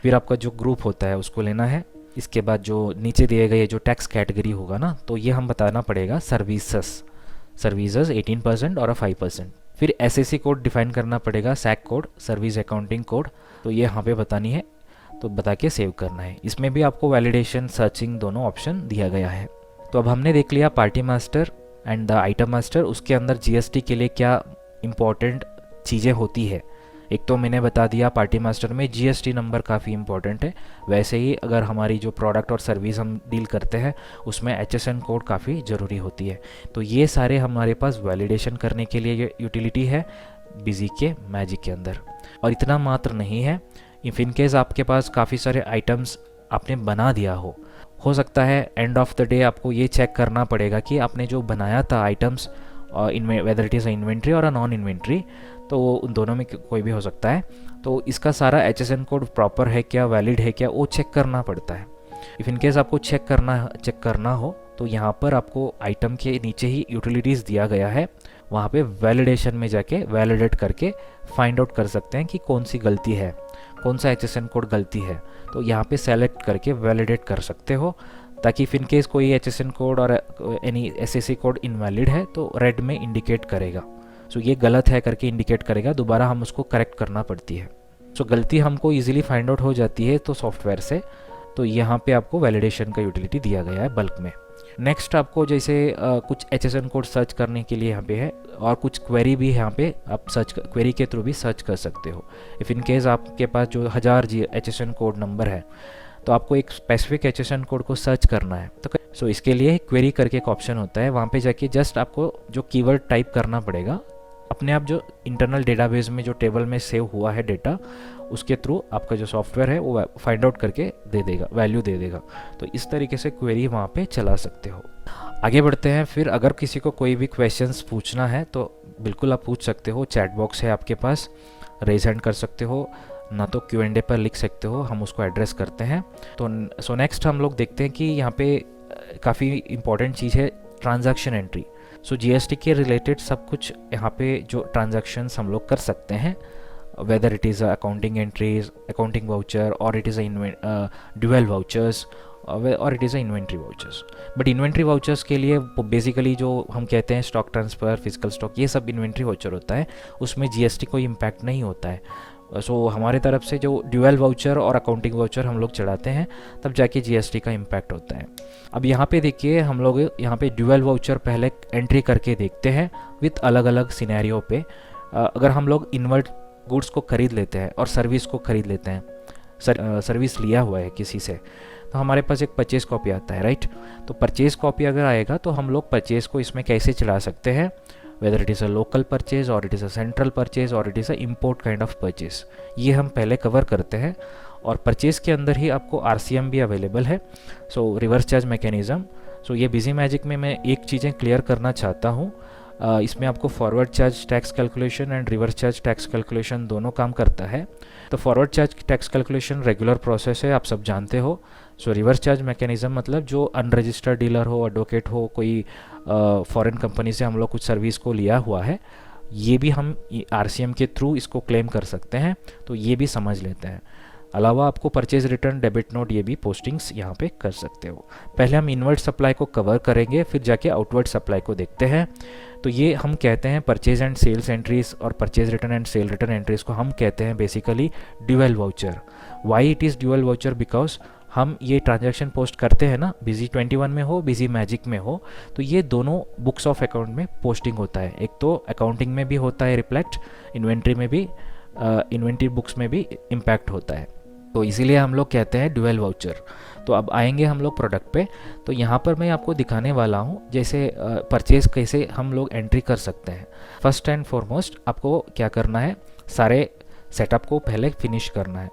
फिर आपका जो ग्रुप होता है उसको लेना है। इसके बाद जो नीचे दिए गए जो टैक्स कैटेगरी होगा ना, तो ये हम बताना पड़ेगा सर्विसेज 18% और 5%। फिर SAC कोड डिफाइन करना पड़ेगा, SAC code, service accounting code, तो ये यहाँ पे बतानी है, तो बता के सेव करना है। इसमें भी आपको वैलिडेशन, सर्चिंग दोनों ऑप्शन दिया गया है। तो अब हमने देख लिया party master and the item master, उसके अंदर GST के लिए क्या इम्पोर्टेंट चीज़ें होती है। एक तो मैंने बता दिया पार्टी मास्टर में GST नंबर काफ़ी इंपॉर्टेंट है। वैसे ही अगर हमारी जो प्रोडक्ट और सर्विस हम डील करते हैं उसमें HSN कोड काफ़ी ज़रूरी होती है। तो ये सारे हमारे पास वैलिडेशन करने के लिए ये यूटिलिटी है बिजी के मैजिक के अंदर। और इतना मात्र नहीं है, इफ़ इन केस आपके पास काफ़ी सारे आइटम्स आपने बना दिया हो सकता है एंड ऑफ द डे आपको ये चेक करना पड़ेगा कि आपने जो बनाया था items, weather it is inventory और नॉन इन्वेंट्री, तो उन दोनों में कोई भी हो सकता है। तो इसका सारा HSN कोड प्रॉपर है क्या, वैलिड है क्या, वो चेक करना पड़ता है। इफ़ इन केस आपको चेक करना हो तो यहाँ पर आपको आइटम के नीचे ही यूटिलिटीज़ दिया गया है, वहाँ पे वैलिडेशन में जाके वैलिडेट करके फाइंड आउट कर सकते हैं कि कौन सी गलती है, कौन सा HSN कोड गलती है। तो यहाँ पे सेलेक्ट करके वैलिडेट कर सकते हो, ताकि इफ इन केस कोई HSN कोड और एनी SAC कोड इनवैलिड है तो रेड में इंडिकेट करेगा। सो ये गलत है करके इंडिकेट करेगा, दोबारा हम उसको करेक्ट करना पड़ती है। सो गलती हमको इजीली फाइंड आउट हो जाती है तो सॉफ्टवेयर से। तो यहाँ पे आपको वैलिडेशन का यूटिलिटी दिया गया है बल्क में। नेक्स्ट आपको जैसे कुछ HSN कोड सर्च करने के लिए यहाँ पे है, और कुछ क्वेरी भी यहाँ पे आप क्वेरी के थ्रू भी सर्च कर सकते हो। इफ़ इन केस आपके पास जो 1000 HSN कोड नंबर है, तो आपको एक स्पेसिफिक HSN कोड को सर्च करना है, तो सो इसके लिए क्वेरी करके एक ऑप्शन होता है, वहाँ पे जाके जस्ट आपको जो कीवर्ड टाइप करना पड़ेगा, अपने आप जो इंटरनल डेटाबेस में जो टेबल में सेव हुआ है डेटा, उसके थ्रू आपका जो सॉफ्टवेयर है वो फाइंड आउट करके दे देगा, वैल्यू दे देगा। तो इस तरीके से क्वेरी वहाँ पे चला सकते हो। आगे बढ़ते हैं। फिर अगर किसी को कोई भी क्वेश्चंस पूछना है तो बिल्कुल आप पूछ सकते हो। चैट बॉक्स है आपके पास, रेज हैंड कर सकते हो, ना तो Q&A पर लिख सकते हो, हम उसको एड्रेस करते हैं। तो सो नेक्स्ट हम लोग देखते हैं कि यहाँ पे काफ़ी इंपॉर्टेंट चीज़ है ट्रांजैक्शन एंट्री। सो GST के रिलेटेड सब कुछ यहाँ पे जो ट्रांजैक्शंस हम लोग कर सकते हैं, whether it is accounting entries, accounting voucher, और इट इज़ ड्यूअल वाउचर्स, और it is inventory vouchers. But inventory vouchers के लिए बेसिकली जो हम कहते हैं स्टॉक ट्रांसफ़र, फिजिकल स्टॉक, ये सब इन्वेंट्री वाउचर होता है, उसमें GST कोई इम्पैक्ट नहीं होता है। सो हमारे तरफ से जो ड्यूअल वाउचर और अकाउंटिंग वाउचर हम लोग चढ़ाते हैं, तब जाके GST का इम्पैक्ट होता है। अब यहाँ पे देखिए, हम लोग यहाँ पे ड्यूअल वाउचर पहले एंट्री करके देखते हैं विथ अलग अलग सिनेरियो पे। अगर हम लोग इन्वर्ट गुड्स को ख़रीद लेते हैं और सर्विस को ख़रीद लेते हैं, सर्विस लिया हुआ है किसी से, तो हमारे पास एक परचेज़ कॉपी आता है, राइट। तो परचेज़ कॉपी अगर आएगा तो हम लोग परचेज़ को इसमें कैसे चढ़ा सकते हैं, whether it is a local purchase, और it is a central purchase, और it is a import kind of purchase, ये हम पहले कवर करते हैं। और परचेज़ के अंदर ही आपको RCM भी अवेलेबल है, सो रिवर्स चार्ज मैकेनिज़्म। सो ये बिजी मैजिक में मैं एक चीज़ें क्लियर करना चाहता हूँ, इसमें आपको forward charge tax calculation and reverse charge tax calculation दोनों काम करता है। तो forward charge tax calculation regular process है, आप सब जानते हो। सो रिवर्स चार्ज मैकेनिज़्म मतलब जो अनरजिस्टर्ड डीलर हो, एडवोकेट हो, कोई फॉरेन कंपनी से हम लोग कुछ सर्विस को लिया हुआ है, ये भी हम RCM के थ्रू इसको क्लेम कर सकते हैं, तो ये भी समझ लेते हैं। अलावा आपको परचेज रिटर्न, डेबिट नोट, ये भी पोस्टिंग्स यहाँ पे कर सकते हो। पहले हम इनवर्ट सप्लाई को कवर करेंगे, फिर जाके आउटवर्ड सप्लाई को देखते हैं। तो ये हम कहते हैं परचेज एंड सेल्स एंट्रीज और purchase return and cell return entries को हम कहते हैं basically dual voucher. Why it is dual voucher? Because हम ये ट्रांजैक्शन पोस्ट करते हैं ना, बिजी 21 में हो, बिजी मैजिक में हो, तो ये दोनों बुक्स ऑफ अकाउंट में पोस्टिंग होता है। एक तो अकाउंटिंग में भी होता है रिफ्लेक्ट, इन्वेंट्री में भी, इन्वेंट्री बुक्स में भी इम्पैक्ट होता है, तो इसीलिए हम लोग कहते हैं ड्यूअल वाउचर। तो अब आएंगे हम लोग प्रोडक्ट पे। तो यहाँ पर मैं आपको दिखाने वाला हूँ जैसे परचेज़ कैसे हम लोग एंट्री कर सकते हैं। फर्स्ट एंड फॉरमोस्ट आपको क्या करना है, सारे सेटअप को पहले फिनिश करना है।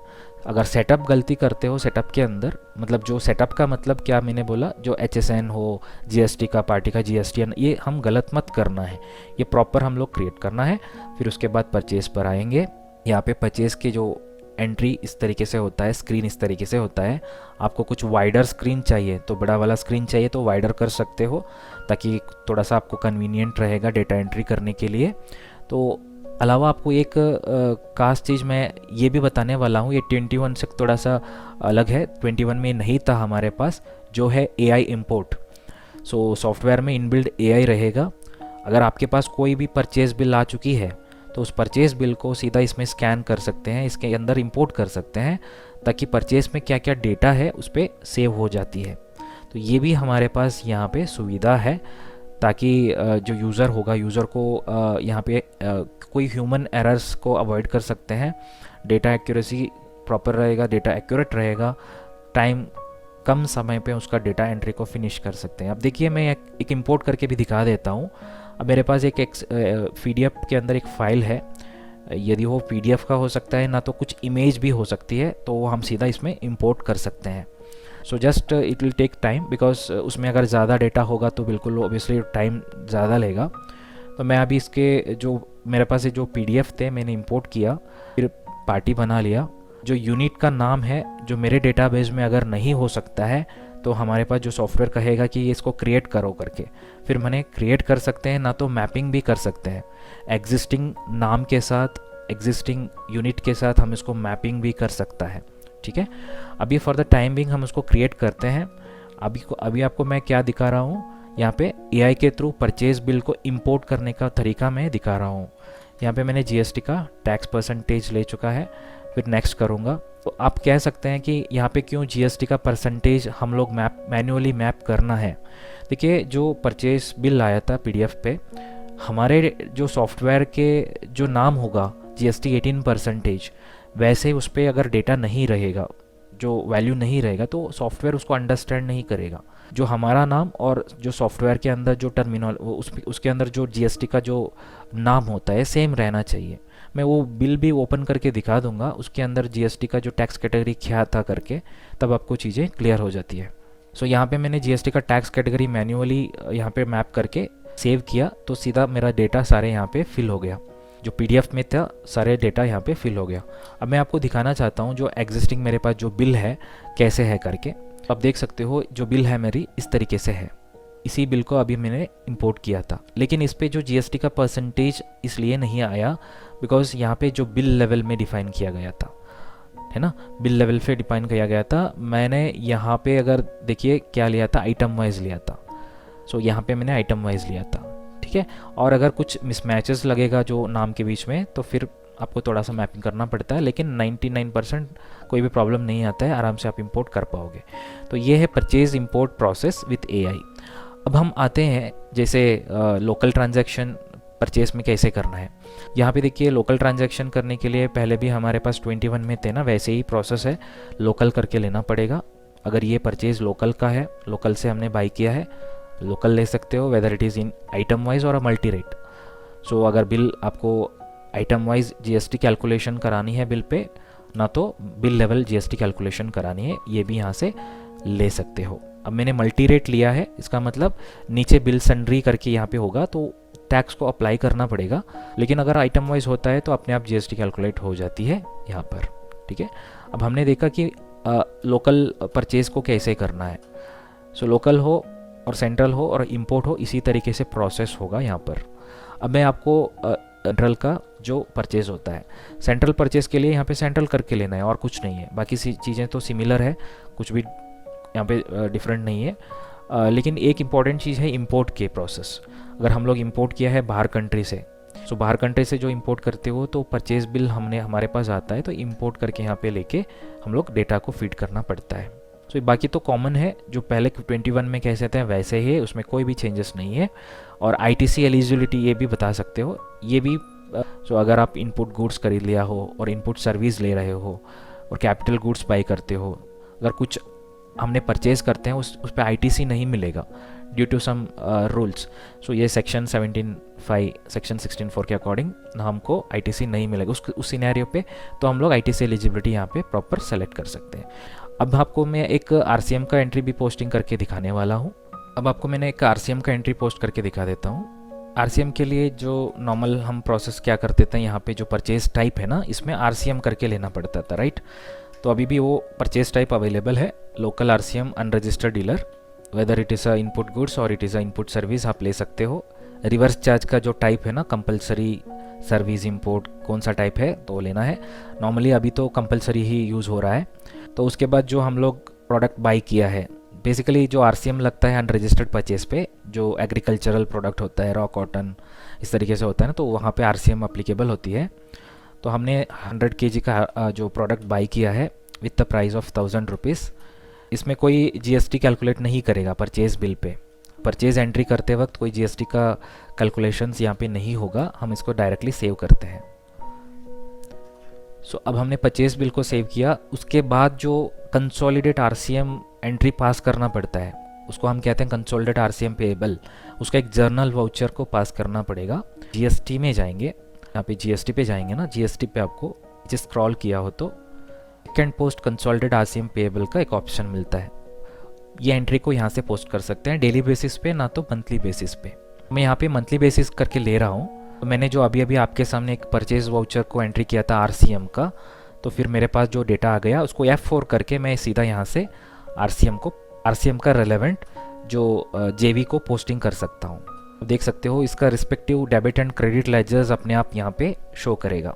अगर सेटअप गलती करते हो सेटअप के अंदर, मतलब जो सेटअप का मतलब क्या मैंने बोला, जो HSN हो, GST का, पार्टी का GSTN, ये हम गलत मत करना है, ये प्रॉपर हम लोग क्रिएट करना है। फिर उसके बाद परचेज़ पर आएंगे। यहाँ पे परचेज़ की जो एंट्री इस तरीके से होता है, स्क्रीन इस तरीके से होता है। आपको कुछ वाइडर स्क्रीन चाहिए तो बड़ा वाला स्क्रीन चाहिए तो वाइडर कर सकते हो, ताकि थोड़ा सा आपको कन्वीनियंट रहेगा डेटा एंट्री करने के लिए। तो अलावा आपको एक खास चीज़ मैं ये भी बताने वाला हूँ, ये 21 से थोड़ा सा अलग है, 21 में नहीं था हमारे पास, जो है AI इम्पोर्ट। सो सॉफ्टवेयर में इनबिल्ड AI रहेगा। अगर आपके पास कोई भी परचेज बिल आ चुकी है तो उस परचेज बिल को सीधा इसमें स्कैन कर सकते हैं, इसके अंदर इंपोर्ट कर सकते हैं, ताकि परचेज में क्या क्या डेटा है उस पर सेव हो जाती है। तो ये भी हमारे पास यहाँ पे सुविधा है, ताकि जो यूज़र होगा, यूज़र को यहाँ पे कोई ह्यूमन एरर्स को अवॉइड कर सकते हैं। डेटा एक्यूरेसी प्रॉपर रहेगा, डेटा एक्यूरेट रहेगा, टाइम कम समय पे उसका डेटा एंट्री को फिनिश कर सकते हैं। अब देखिए मैं एक इंपोर्ट करके भी दिखा देता हूँ। अब मेरे पास एक PDF के अंदर एक फ़ाइल है, यदि वो PDF का हो सकता है, ना तो कुछ इमेज भी हो सकती है, तो हम सीधा इसमें इंपोर्ट कर सकते हैं। So just it will take time, because उसमें अगर ज़्यादा डेटा होगा तो बिल्कुल ऑब्वियसली टाइम ज़्यादा लेगा। तो मैं अभी इसके जो मेरे पास जो PDF थे मैंने इंपोर्ट किया, फिर पार्टी बना लिया। जो यूनिट का नाम है जो मेरे डेटाबेस में अगर नहीं हो सकता है, तो हमारे पास जो सॉफ्टवेयर कहेगा कि ये इसको क्रिएट करो करके, फिर मैंने क्रिएट कर सकते हैं, ना तो मैपिंग भी कर सकते हैं। एग्जिस्टिंग नाम के साथ, एग्जिस्टिंग यूनिट के साथ हम इसको मैपिंग भी कर सकता है, ठीक है। अभी फॉर द टाइम बिंग हम उसको क्रिएट करते हैं। अभी आपको मैं क्या दिखा रहा हूँ, यहाँ पे AI के थ्रू परचेज बिल को इंपोर्ट करने का तरीका मैं दिखा रहा हूँ। यहाँ पे मैंने GST का टैक्स परसेंटेज ले चुका है, फिर नेक्स्ट करूँगा। तो आप कह सकते हैं कि यहाँ पे क्यों जीएसटी का परसेंटेज हम लोग मैन्युअली मैप करना है। देखिए, जो परचेज बिल आया था पीडीएफ पे, हमारे जो सॉफ्टवेयर के जो नाम होगा जीएसटी 18%, वैसे उस पर अगर डेटा नहीं रहेगा, जो वैल्यू नहीं रहेगा, तो सॉफ्टवेयर उसको अंडरस्टैंड नहीं करेगा। जो हमारा नाम और जो सॉफ्टवेयर के अंदर जो टर्मिनल उसके अंदर जो जीएसटी का जो नाम होता है सेम रहना चाहिए। मैं वो बिल भी ओपन करके दिखा दूंगा, उसके अंदर जीएसटी का जो टैक्स कैटेगरी क्या था करके, तब आपको चीज़ें क्लियर हो जाती है। सो यहाँ पे मैंने जीएसटी का टैक्स कैटेगरी मैन्युअली यहाँ पे मैप करके सेव किया, तो सीधा मेरा डेटा सारे यहाँ पे फिल हो गया। जो पीडीएफ में था सारे डेटा यहाँ पे फिल हो गया। अब मैं आपको दिखाना चाहता हूँ जो एग्जिस्टिंग मेरे पास जो बिल है कैसे है करके। आप देख सकते हो जो बिल है मेरी इस तरीके से है। इसी बिल को अभी मैंने इंपोर्ट किया था, लेकिन इस पे जो जीएसटी का परसेंटेज इसलिए नहीं आया बिकॉज यहाँ पे जो बिल लेवल में डिफाइन किया गया था, है ना, बिल लेवल पे डिफाइन किया गया था। मैंने यहाँ पे अगर देखिए क्या लिया था, आइटम वाइज लिया था। सो यहाँ पे मैंने आइटम वाइज लिया था, ठीक है। और अगर कुछ मिसमैचेस लगेगा जो नाम के बीच में, तो फिर आपको थोड़ा सा मैपिंग करना पड़ता है, लेकिन 99% कोई भी प्रॉब्लम नहीं आता है, आराम से आप इंपोर्ट कर पाओगे। तो ये है purchase import process with AI. अब हम आते हैं जैसे लोकल ट्रांजैक्शन परचेस में कैसे करना है। यहाँ पे देखिए, लोकल ट्रांजैक्शन करने के लिए पहले भी हमारे पास 21 में थे ना, वैसे ही प्रोसेस है, लोकल करके लेना पड़ेगा। अगर ये परचेज लोकल का है, लोकल से हमने बाई किया है, लोकल ले सकते हो, weather it is in item wise और मल्टी रेट। सो अगर बिल आपको आइटम वाइज जीएसटी कैलकुलेशन करानी है बिल पे, ना तो बिल लेवल जीएसटी कैलकुलेशन करानी है, ये भी यहाँ से ले सकते हो। अब मैंने मल्टी रेट लिया है, इसका मतलब नीचे बिल सन्ड्री करके यहाँ पे होगा, तो टैक्स को अप्लाई करना पड़ेगा। लेकिन अगर आइटम वाइज होता है तो अपने आप जीएसटी कैलकुलेट हो जाती है यहाँ पर, ठीक है। अब हमने देखा कि लोकल परचेज को कैसे करना है। सो लोकल हो और सेंट्रल हो और इंपोर्ट हो, इसी तरीके से प्रोसेस होगा यहाँ पर। अब मैं आपको सेंट्रल का जो परचेज होता है, सेंट्रल परचेज के लिए यहाँ पे सेंट्रल करके लेना है और कुछ नहीं है। बाकी चीज़ें तो सिमिलर है, कुछ भी यहाँ पे डिफरेंट नहीं है। लेकिन एक इम्पॉर्टेंट चीज़ है इंपोर्ट के प्रोसेस। अगर हम लोग इंपोर्ट किया है बाहर कंट्री से, सो बाहर कंट्री से जो इंपोर्ट करते हो तो परचेज बिल हमारे पास आता है, तो इंपोर्ट करके यहाँ पे लेके हम लोग डेटा को फीड करना पड़ता है। सो बाकी तो कॉमन है, जो पहले 21 में कैसे थे वैसे ही है, उसमें कोई भी चेंजेस नहीं है। और आईटीसी एलिजिबिलिटी ये भी बता सकते हो, ये भी सो अगर आप इनपुट गुड्स खरीद लिया हो और इनपुट सर्विस ले रहे हो और कैपिटल गुड्स बाई करते हो, अगर कुछ हमने परचेज करते हैं उस पर आईटीसी नहीं मिलेगा ड्यू टू सम रूल्स। सो ये सेक्शन 17(5) सेक्शन 16(4) के अकॉर्डिंग हमको आईटीसी नहीं मिलेगा उस सिनेरियो पे, तो हम लोग आईटीसी एलिजिबिलिटी यहाँ पे प्रॉपर सेलेक्ट कर सकते हैं। अब आपको मैं एक आरसीएम का एंट्री भी पोस्टिंग करके दिखाने वाला हूँ। अब आपको मैंने एक आरसीएम का एंट्री पोस्ट करके दिखा देता हूँ। आरसीएम के लिए जो नॉर्मल हम प्रोसेस क्या करते थे, यहाँ पे जो परचेज टाइप है ना, इसमें आरसीएम करके लेना पड़ता था, राइट। तो अभी भी वो परचेज टाइप अवेलेबल है, local RCM unregistered dealer, whether it is a input goods और it is a input service, आप ले सकते हो। रिवर्स चार्ज का जो टाइप है ना, कंपलसरी सर्विस इंपोर्ट कौन सा टाइप है तो लेना है। नॉर्मली अभी तो कंपलसरी ही यूज़ हो रहा है। तो उसके बाद जो हम लोग प्रोडक्ट बाई किया है, बेसिकली जो आरसीएम लगता है अनरजिस्टर्ड परचेज पे, जो एग्रीकल्चरल प्रोडक्ट होता है, रॉ कॉटन इस तरीके से होता है ना, तो वहाँ पे आरसीएम अप्लीकेबल होती है। तो हमने 100 kg का जो प्रोडक्ट बाई किया है with the price of 1000 rupees. इसमें कोई जीएसटी कैलकुलेट नहीं करेगा purchase bill pay. Purchase entry करते वक्त कोई जीएसटी का कैलकुलेशंस यहाँ पे नहीं होगा, हम इसको डायरेक्टली सेव करते हैं। सो अब हमने परचेज बिल को सेव किया, उसके बाद जो कंसोलिडेट आरसीएम एंट्री पास करना पड़ता है, उसको हम कहते हैं कंसोलिडेट आरसीएम पेएबल। उसका एक जर्नल वाउचर को पास करना पड़ेगा। जीएसटी में जाएंगे, यहाँ पे जीएसटी पे जाएंगे ना, जीएसटी पे आपको जिस स्क्रॉल किया हो तो second post consolidate RCM payable का एक ऑप्शन मिलता है। ये एंट्री को यहाँ से पोस्ट कर सकते हैं डेली बेसिस पे, ना तो मंथली बेसिस पे। मैं यहाँ पे मंथली बेसिस करके ले रहा हूँ। तो मैंने जो अभी आपके सामने एक परचेज वाउचर को एंट्री किया था आरसीएम का, तो फिर मेरे पास जो डेटा आ गया उसको F4 करके मैं सीधा यहाँ से आरसीएम का रेलेवेंट जो जेवी को पोस्टिंग कर सकता हूँ। देख सकते हो इसका respective debit and credit ledgers अपने आप यहाँ पे शो करेगा।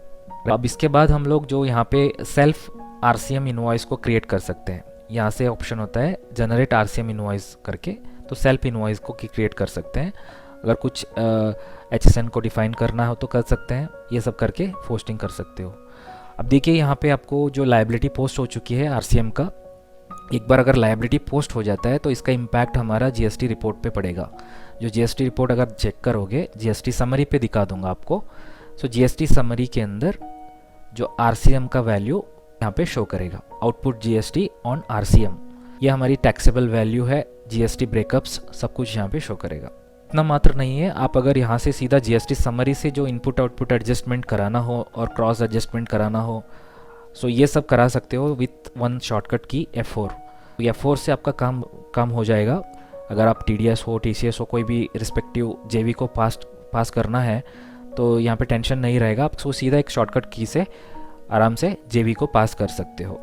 अब इसके बाद हम लोग जो यहाँ पे सेल्फ आरसीएम इनवॉइस को क्रिएट कर सकते हैं। यहाँ से ऑप्शन होता है जनरेट आरसीएम इनवॉइस करके, तो सेल्फ इनवॉइस को क्रिएट कर सकते हैं। अगर कुछ HSN को डिफाइन करना हो तो कर सकते हैं, ये सब करके पोस्टिंग कर सकते हो। अब देखिए यहाँ पे आपको जो लायबिलिटी पोस्ट हो चुकी है आरसीएम का, एक बार अगर लायबिलिटी पोस्ट हो जाता है तो इसका इम्पैक्ट हमारा जीएसटी रिपोर्ट पे पड़ेगा। जो जीएसटी रिपोर्ट अगर चेक करोगे, जीएसटी समरी पे दिखा दूंगा आपको। सो जीएसटी समरी के अंदर जो आरसीएम का वैल्यू यहाँ पे शो करेगा, आउटपुट जीएसटी ऑन आरसीएम। ये हमारी टैक्सेबल वैल्यू है, जीएसटी ब्रेकअप्स सब कुछ यहाँ पे शो करेगा। इतना मात्र नहीं है, आप अगर यहाँ से सीधा जीएसटी समरी से जो इनपुट आउटपुट एडजस्टमेंट कराना हो और क्रॉस एडजस्टमेंट कराना हो, सो ये सब करा सकते हो विथ वन शॉर्टकट की F4। F4 से आपका काम हो जाएगा। अगर आप TDS हो, TCS हो, कोई भी रिस्पेक्टिव जेवी को पास करना है तो यहाँ पे टेंशन नहीं रहेगा, आप सीधा एक शॉर्टकट की से आराम से जेवी को पास कर सकते हो।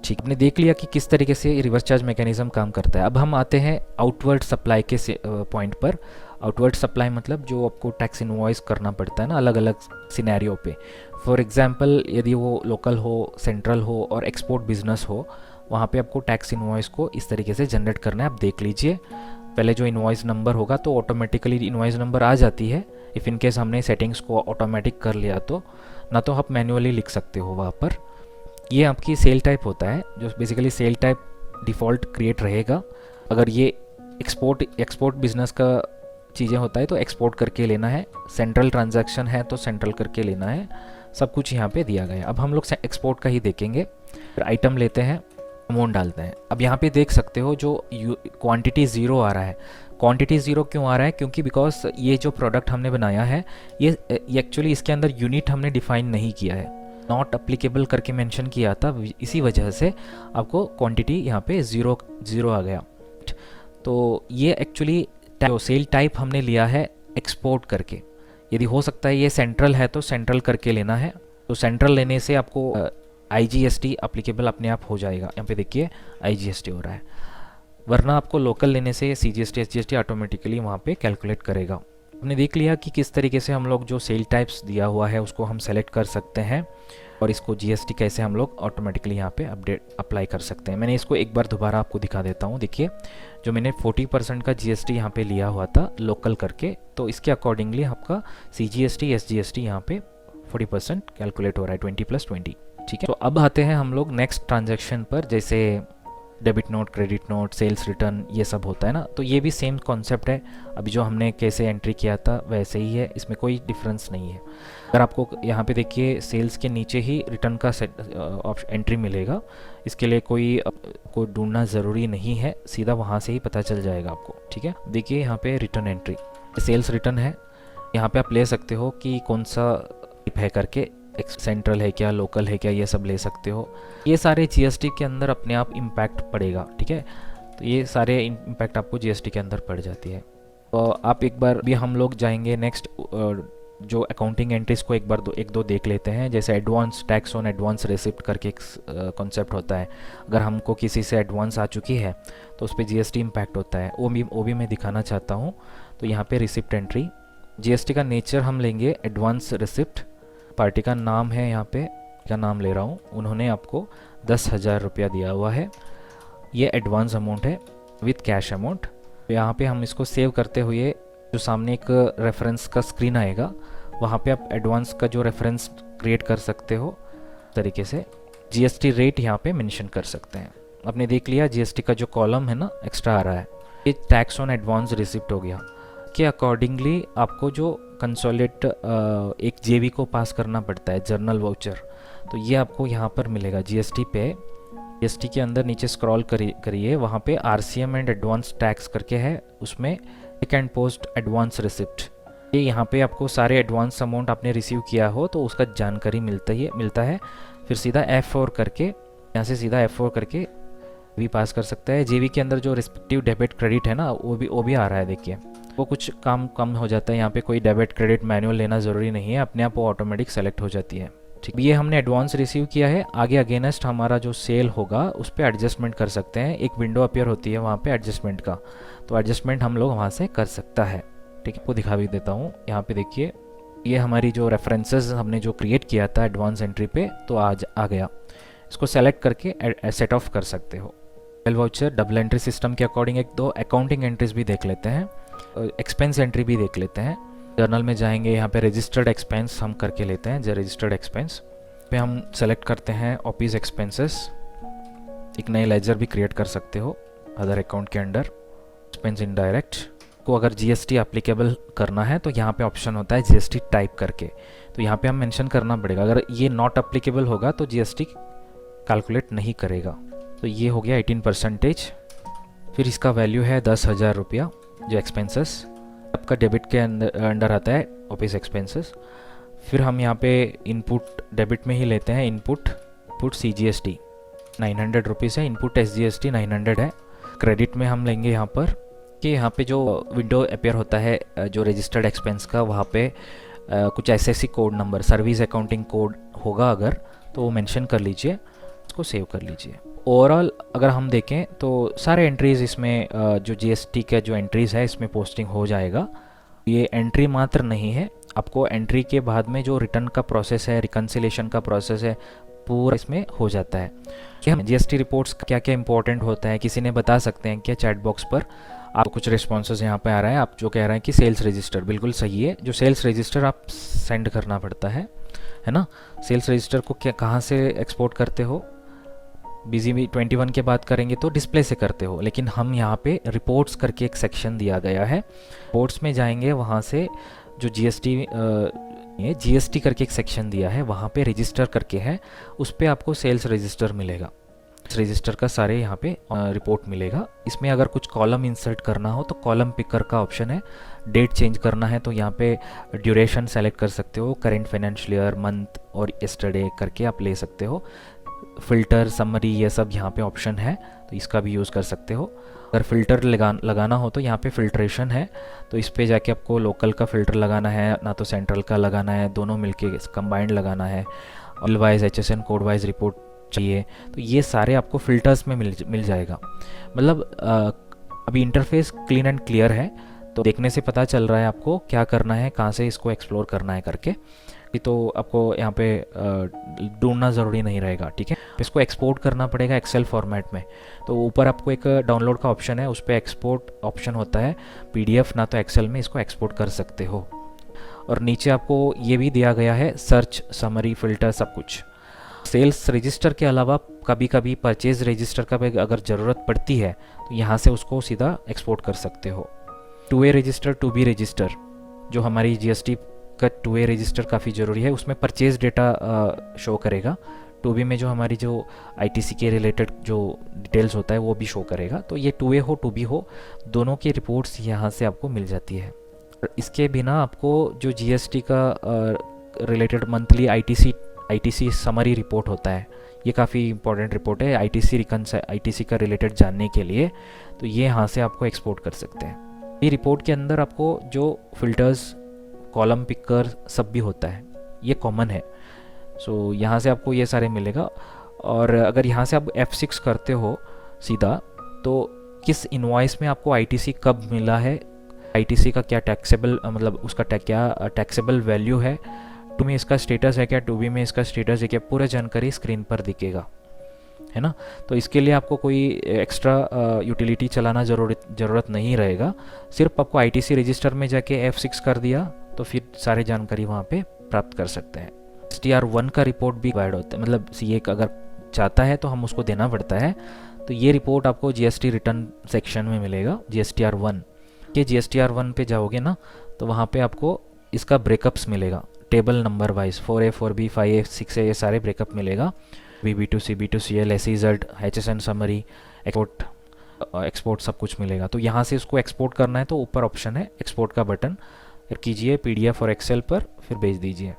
ठीक, आपने देख लिया कि किस तरीके से रिवर्स चार्ज मैकेनिज्म काम करता है। अब हम आते हैं आउटवर्ड सप्लाई के पॉइंट पर। आउटवर्ड सप्लाई मतलब जो आपको टैक्स इनवॉइस करना पड़ता है ना अलग अलग सिनेरियो पे। फॉर एग्जांपल यदि वो लोकल हो, सेंट्रल हो और एक्सपोर्ट बिजनेस हो, वहाँ पे आपको टैक्स इनवॉइस को इस तरीके से जनरेट करना है। आप देख लीजिए, पहले जो इनवॉइस नंबर होगा तो ऑटोमेटिकली इनवॉइस नंबर आ जाती है। इफ़ इन केस हमने सेटिंग्स को ऑटोमेटिक कर लिया तो, ना तो आप मैन्युअली लिख सकते हो वहाँ पर। ये आपकी सेल टाइप होता है, जो basically sale type default create रहेगा। अगर ये एक्सपोर्ट बिजनेस का चीज़ें होता है तो एक्सपोर्ट करके लेना है, सेंट्रल ट्रांजैक्शन है तो सेंट्रल करके लेना है, सब कुछ यहाँ पे दिया गया है। अब हम लोग एक्सपोर्ट का ही देखेंगे। फिर आइटम लेते हैं, अमाउंट डालते हैं। अब यहाँ पे देख सकते हो जो क्वांटिटी ज़ीरो आ रहा है। क्वांटिटी ज़ीरो क्यों आ रहा है? क्योंकि बिकॉज ये जो प्रोडक्ट हमने बनाया है ये एक्चुअली इसके अंदर यूनिट हमने डिफाइन नहीं किया है, नॉट अप्लीकेबल करके मेंशन किया था, इसी वजह से आपको क्वांटिटी यहाँ पे ज़ीरो आ गया। तो ये एक्चुअली जो सेल टाइप हमने लिया है एक्सपोर्ट करके, यदि हो सकता है ये सेंट्रल है तो सेंट्रल करके लेना है, तो सेंट्रल लेने से आपको IGST अप्लीकेबल अपने आप हो जाएगा। यहाँ पे देखिए IGST हो रहा है, वरना आपको लोकल लेने से CGST SGST ऑटोमेटिकली वहाँ पे कैलकुलेट करेगा। हमने देख लिया कि किस तरीके से हम लोग जो सेल टाइप्स दिया हुआ है उसको हम सेलेक्ट कर सकते हैं और इसको GST कैसे हम लोग ऑटोमेटिकली यहाँ पे अप्लाई कर सकते हैं। मैंने इसको एक बार दोबारा आपको दिखा देता हूँ। देखिए जो मैंने 40% का GST यहाँ पे लिया हुआ था लोकल करके, तो इसके अकॉर्डिंगली आपका CGST SGST यहाँ पे 40% कैलकुलेट हो रहा है, 20+20। ठीक है, तो अब आते हैं हम लोग नेक्स्ट ट्रांजैक्शन पर, जैसे debit note, credit note, sales return, ये सब होता है ना। तो ये भी सेम कॉन्सेप्ट है, अभी जो हमने कैसे एंट्री किया था वैसे ही है, इसमें कोई डिफरेंस नहीं है। अगर आपको यहाँ पे देखिए सेल्स के नीचे ही रिटर्न का एंट्री मिलेगा, इसके लिए कोई ढूंढना ज़रूरी नहीं है, सीधा वहाँ से ही पता चल जाएगा आपको। ठीक है, देखिए यहाँ पे रिटर्न एंट्री, सेल्स रिटर्न है, यहाँ पे आप ले सकते हो कि कौन सा टिप है करके, सेंट्रल है क्या, लोकल है क्या, ये सब ले सकते हो। ये सारे GST के अंदर अपने आप इम्पैक्ट पड़ेगा। ठीक है, तो ये सारे इम्पैक्ट आपको GST के अंदर पड़ जाती है। तो आप एक बार भी हम लोग जाएंगे नेक्स्ट जो अकाउंटिंग एंट्रीज को एक दो देख लेते हैं। जैसे advance tax on advance receipt करके एक कॉन्सेप्ट होता है। अगर हमको किसी से एडवांस आ चुकी है तो उस पर GST इम्पैक्ट होता है, वो भी मैं दिखाना चाहता हूँ। तो यहाँ पे रिसिप्ट एंट्री, GST का नेचर हम लेंगे एडवांस रिसिप्ट, पार्टी का नाम है, यहाँ पे का नाम ले रहा हूँ, उन्होंने आपको 10,000 रुपया दिया हुआ है, ये एडवांस अमाउंट है विथ कैश अमाउंट। तो यहाँ पे हम इसको सेव करते हुए जो सामने एक रेफरेंस का स्क्रीन आएगा, वहाँ पे आप एडवांस का जो रेफरेंस क्रिएट कर सकते हो तरीके से। GST रेट यहाँ पे मेंशन कर सकते हैं। आपने देख लिया GST का जो कॉलम है ना एक्स्ट्रा आ रहा है, ये टैक्स ऑन एडवांस रिसिप्ट हो गया। के अकॉर्डिंगली आपको जो कंसोलिडेट एक जेवी को पास करना पड़ता है, जर्नल वाउचर, तो ये आपको यहाँ पर मिलेगा GST पे। GST के अंदर नीचे स्क्रॉल करिए, वहाँ पे RCM एंड एडवांस टैक्स करके है, उसमें pick and post advance receipt, ये यहाँ पे आपको सारे एडवांस अमाउंट आपने रिसीव किया हो तो उसका जानकारी मिलता है। फिर सीधा F4 करके, यहाँ से सीधा F4 करके भी पास कर सकता है। जेवी के अंदर जो रिस्पेक्टिव डेबिट क्रेडिट है ना, वो भी आ रहा है, देखिए वो कुछ काम कम हो जाता है। यहाँ पे कोई डेबिट क्रेडिट मैनुअल लेना ज़रूरी नहीं है, अपने आप वो ऑटोमेटिक सेलेक्ट हो जाती है। ठीक, ये हमने एडवांस रिसीव किया है। आगे अगेंस्ट हमारा जो सेल होगा उस पर एडजस्टमेंट कर सकते हैं, एक विंडो अपीयर होती है वहाँ पे एडजस्टमेंट का, तो एडजस्टमेंट हम लोग वहाँ से कर सकता है। ठीक है, आपको दिखा भी देता हूँ। यहाँ पे देखिए ये हमारी जो रेफरेंसेस हमने जो क्रिएट किया था एडवांस एंट्री पे, तो आज आ गया। इसको सेलेक्ट करके सेट ऑफ कर सकते हो। Cell voucher double entry system के अकॉर्डिंग एक दो अकाउंटिंग एंट्रीज भी देख लेते हैं, एक्सपेंस एंट्री भी देख लेते हैं। जर्नल में जाएंगे, यहाँ पे रजिस्टर्ड एक्सपेंस हम करके लेते हैं, जो रजिस्टर्ड एक्सपेंस पे हम सेलेक्ट करते हैं ऑफिस एक्सपेंसेस। एक नए लेजर भी क्रिएट कर सकते हो अदर अकाउंट के अंडर। एक्सपेंस इनडायरेक्ट को अगर जीएसटी एप्लीकेबल करना है तो यहाँ पे ऑप्शन होता है जीएसटी टाइप करके, तो यहाँ पे हम मेंशन करना पड़ेगा। अगर ये नॉट एप्लीकेबल होगा तो जीएसटी कैलकुलेट नहीं करेगा। तो ये हो गया 18%। फिर इसका वैल्यू है 10,000 रुपया जो एक्सपेंसेस आपका डेबिट के अंडर आता है ऑफिस एक्सपेंसेस। फिर हम यहाँ पे इनपुट डेबिट में ही लेते हैं इनपुट CGST 900 रुपीज़ है, इनपुट SGST 900 है। क्रेडिट में हम लेंगे यहाँ पर कि यहाँ पे जो विंडो अपीयर होता है जो रजिस्टर्ड एक्सपेंस का, वहाँ पे कुछ ऐसे code number service accounting code होगा अगर, तो वो मेंशन कर लीजिए, उसको सेव कर लीजिए। ओवरऑल अगर हम देखें तो सारे एंट्रीज़ इसमें जो जीएसटी के जो एंट्रीज़ है इसमें पोस्टिंग हो जाएगा। ये एंट्री मात्र नहीं है, आपको एंट्री के बाद में जो रिटर्न का प्रोसेस है, रिकन्सिलेशन का प्रोसेस है, पूरा इसमें हो जाता है। कि हम जीएसटी रिपोर्ट्स क्या क्या इंपॉर्टेंट होता है, किसी ने बता सकते हैं क्या चैट बॉक्स पर? आपको कुछ रिस्पॉन्सेज यहाँ पे आ रहा है। आप जो कह रहे हैं कि सेल्स रजिस्टर, बिल्कुल सही है, जो सेल्स रजिस्टर आप सेंड करना पड़ता है ना। सेल्स रजिस्टर को क्या कहाँ से एक्सपोर्ट करते हो? BGB 21 के बात करेंगे तो डिस्प्ले से करते हो, लेकिन हम यहाँ पे रिपोर्ट्स करके एक सेक्शन दिया गया है। रिपोर्ट्स में जाएंगे, वहाँ से जो जीएसटी करके एक सेक्शन दिया है, वहाँ पे रजिस्टर करके है, उस पर आपको सेल्स रजिस्टर मिलेगा। रजिस्टर का सारे यहाँ पे रिपोर्ट मिलेगा। इसमें अगर कुछ कॉलम इंसर्ट करना हो तो कॉलम पिकर का ऑप्शन है। डेट चेंज करना है तो यहाँ पे ड्यूरेशन सेलेक्ट कर सकते हो, करेंट फाइनेंशियल ईयर, मंथ और यस्टरडे करके आप ले सकते हो। फ़िल्टर, समरी, ये सब यहाँ पे ऑप्शन है, तो इसका भी यूज़ कर सकते हो। अगर फ़िल्टर लगाना हो तो यहाँ पे फ़िल्ट्रेशन है, तो इस पे जाके आपको लोकल का फ़िल्टर लगाना है, ना तो सेंट्रल का लगाना है, दोनों मिलके कंबाइंड लगाना है। All wise HSN code wise report चाहिए, तो ये सारे आपको फ़िल्टर्स में मिल जाएगा। मतलब अभी इंटरफेस क्लीन एंड क्लियर है, तो देखने से पता चल रहा है आपको क्या करना है, कहाँ से इसको एक्सप्लोर करना है करके। तो आपको यहाँ पे ढूंढना ज़रूरी नहीं रहेगा, ठीक है। इसको एक्सपोर्ट करना पड़ेगा एक्सेल फॉर्मेट में, तो ऊपर आपको एक डाउनलोड का ऑप्शन है, उस पर एक्सपोर्ट ऑप्शन होता है। PDF ना तो एक्सेल में इसको एक्सपोर्ट कर सकते हो। और नीचे आपको ये भी दिया गया है सर्च, समरी, फ़िल्टर, सब कुछ। सेल्स रजिस्टर के अलावा कभी कभी परचेज रजिस्टर का भी अगर ज़रूरत पड़ती है तो यहाँ से उसको सीधा एक्सपोर्ट कर सकते हो। 2A रजिस्टर, 2B रजिस्टर, जो हमारी GST का 2A रजिस्टर काफ़ी ज़रूरी है, उसमें परचेज डेटा शो करेगा। 2B में जो हमारी जो ITC के रिलेटेड जो डिटेल्स होता है वो भी शो करेगा। तो ये 2A हो 2B हो, दोनों की रिपोर्ट्स यहाँ से आपको मिल जाती है। इसके बिना आपको जो GST का related monthly ITC summary report होता है, ये काफ़ी इंपॉर्टेंट रिपोर्ट है ITC का रिलेटेड जानने के लिए, तो ये यहाँ से आपको एक्सपोर्ट कर सकते हैं। ये रिपोर्ट के अंदर आपको जो फिल्टर्स, कॉलम पिकर सब भी होता है, ये कॉमन है। सो यहाँ से आपको ये सारे मिलेगा। और अगर यहाँ से आप F6 करते हो सीधा, तो किस इनवॉइस में आपको ITC कब मिला है, ITC का क्या टैक्सेबल, मतलब उसका क्या टैक्सेबल वैल्यू है, 2 में इसका स्टेटस है क्या, 2B में इसका स्टेटस है क्या, पूरा जानकारी स्क्रीन पर दिखेगा, है ना। तो इसके लिए आपको कोई एक्स्ट्रा यूटिलिटी चलाना ज़रूरत नहीं रहेगा। सिर्फ आपको ITC रजिस्टर में जाके F6 कर दिया तो फिर सारी जानकारी वहाँ पे प्राप्त कर सकते हैं। STR1 का रिपोर्ट भी वाइड होता है, मतलब CA अगर चाहता है तो हम उसको देना पड़ता है। तो ये रिपोर्ट आपको GST रिटर्न सेक्शन में मिलेगा। GSTR1 के GSTR1 पे जाओगे ना, तो वहाँ पे आपको इसका ब्रेकअप्स मिलेगा table number wise, 4A, 4B, 5A, 6A, ये सारे ब्रेकअप मिलेगा। B2, CB2, CL, SEZ, HSN summary, export सब कुछ मिलेगा। तो यहाँ से इसको एक्सपोर्ट करना है तो ऊपर ऑप्शन है एक्सपोर्ट का बटन, फिर कीजिए PDF और एक्सेल पर, फिर भेज दीजिए।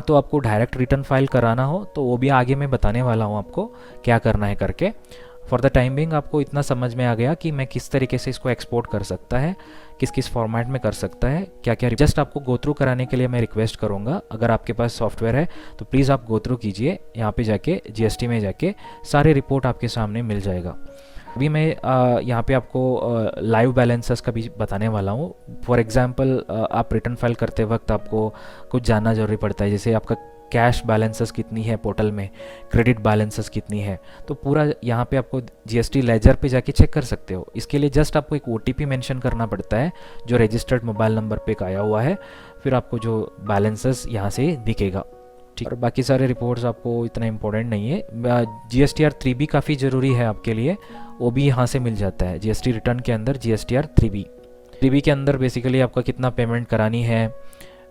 तो आपको डायरेक्ट रिटर्न फाइल कराना हो तो वो भी आगे मैं बताने वाला हूँ आपको क्या करना है करके। फॉर द टाइम बिंग आपको इतना समझ में आ गया कि मैं किस तरीके से इसको एक्सपोर्ट कर सकता है, किस किस फॉर्मेट में कर सकता है, क्या क्या। जस्ट आपको गो थ्रू कराने के लिए मैं रिक्वेस्ट करूँगा, अगर आपके पास सॉफ्टवेयर है तो प्लीज़ आप गो थ्रू कीजिए। यहाँ पे जाके GST में जाके सारे रिपोर्ट आपके सामने मिल जाएगा। अभी मैं यहाँ पे आपको लाइव बैलेंसेस का भी बताने वाला हूँ। फॉर एग्जांपल आप रिटर्न फाइल करते वक्त आपको कुछ जानना जरूरी पड़ता है, जैसे आपका कैश बैलेंसेस कितनी है पोर्टल में, क्रेडिट बैलेंसेस कितनी है, तो पूरा यहाँ पे आपको GST लेजर पे जाके चेक कर सकते हो। इसके लिए जस्ट आपको एक OTP मेंशन करना पड़ता है जो रजिस्टर्ड मोबाइल नंबर पे आया हुआ है, फिर आपको जो बैलेंसेस यहाँ से दिखेगा। ठीक, और बाकी सारे रिपोर्ट्स आपको इतना इम्पोर्टेंट नहीं है। GSTR 3B काफ़ी ज़रूरी है आपके लिए, वो भी यहाँ से मिल जाता है। GST रिटर्न के अंदर GSTR 3B के अंदर बेसिकली आपका कितना पेमेंट करानी है,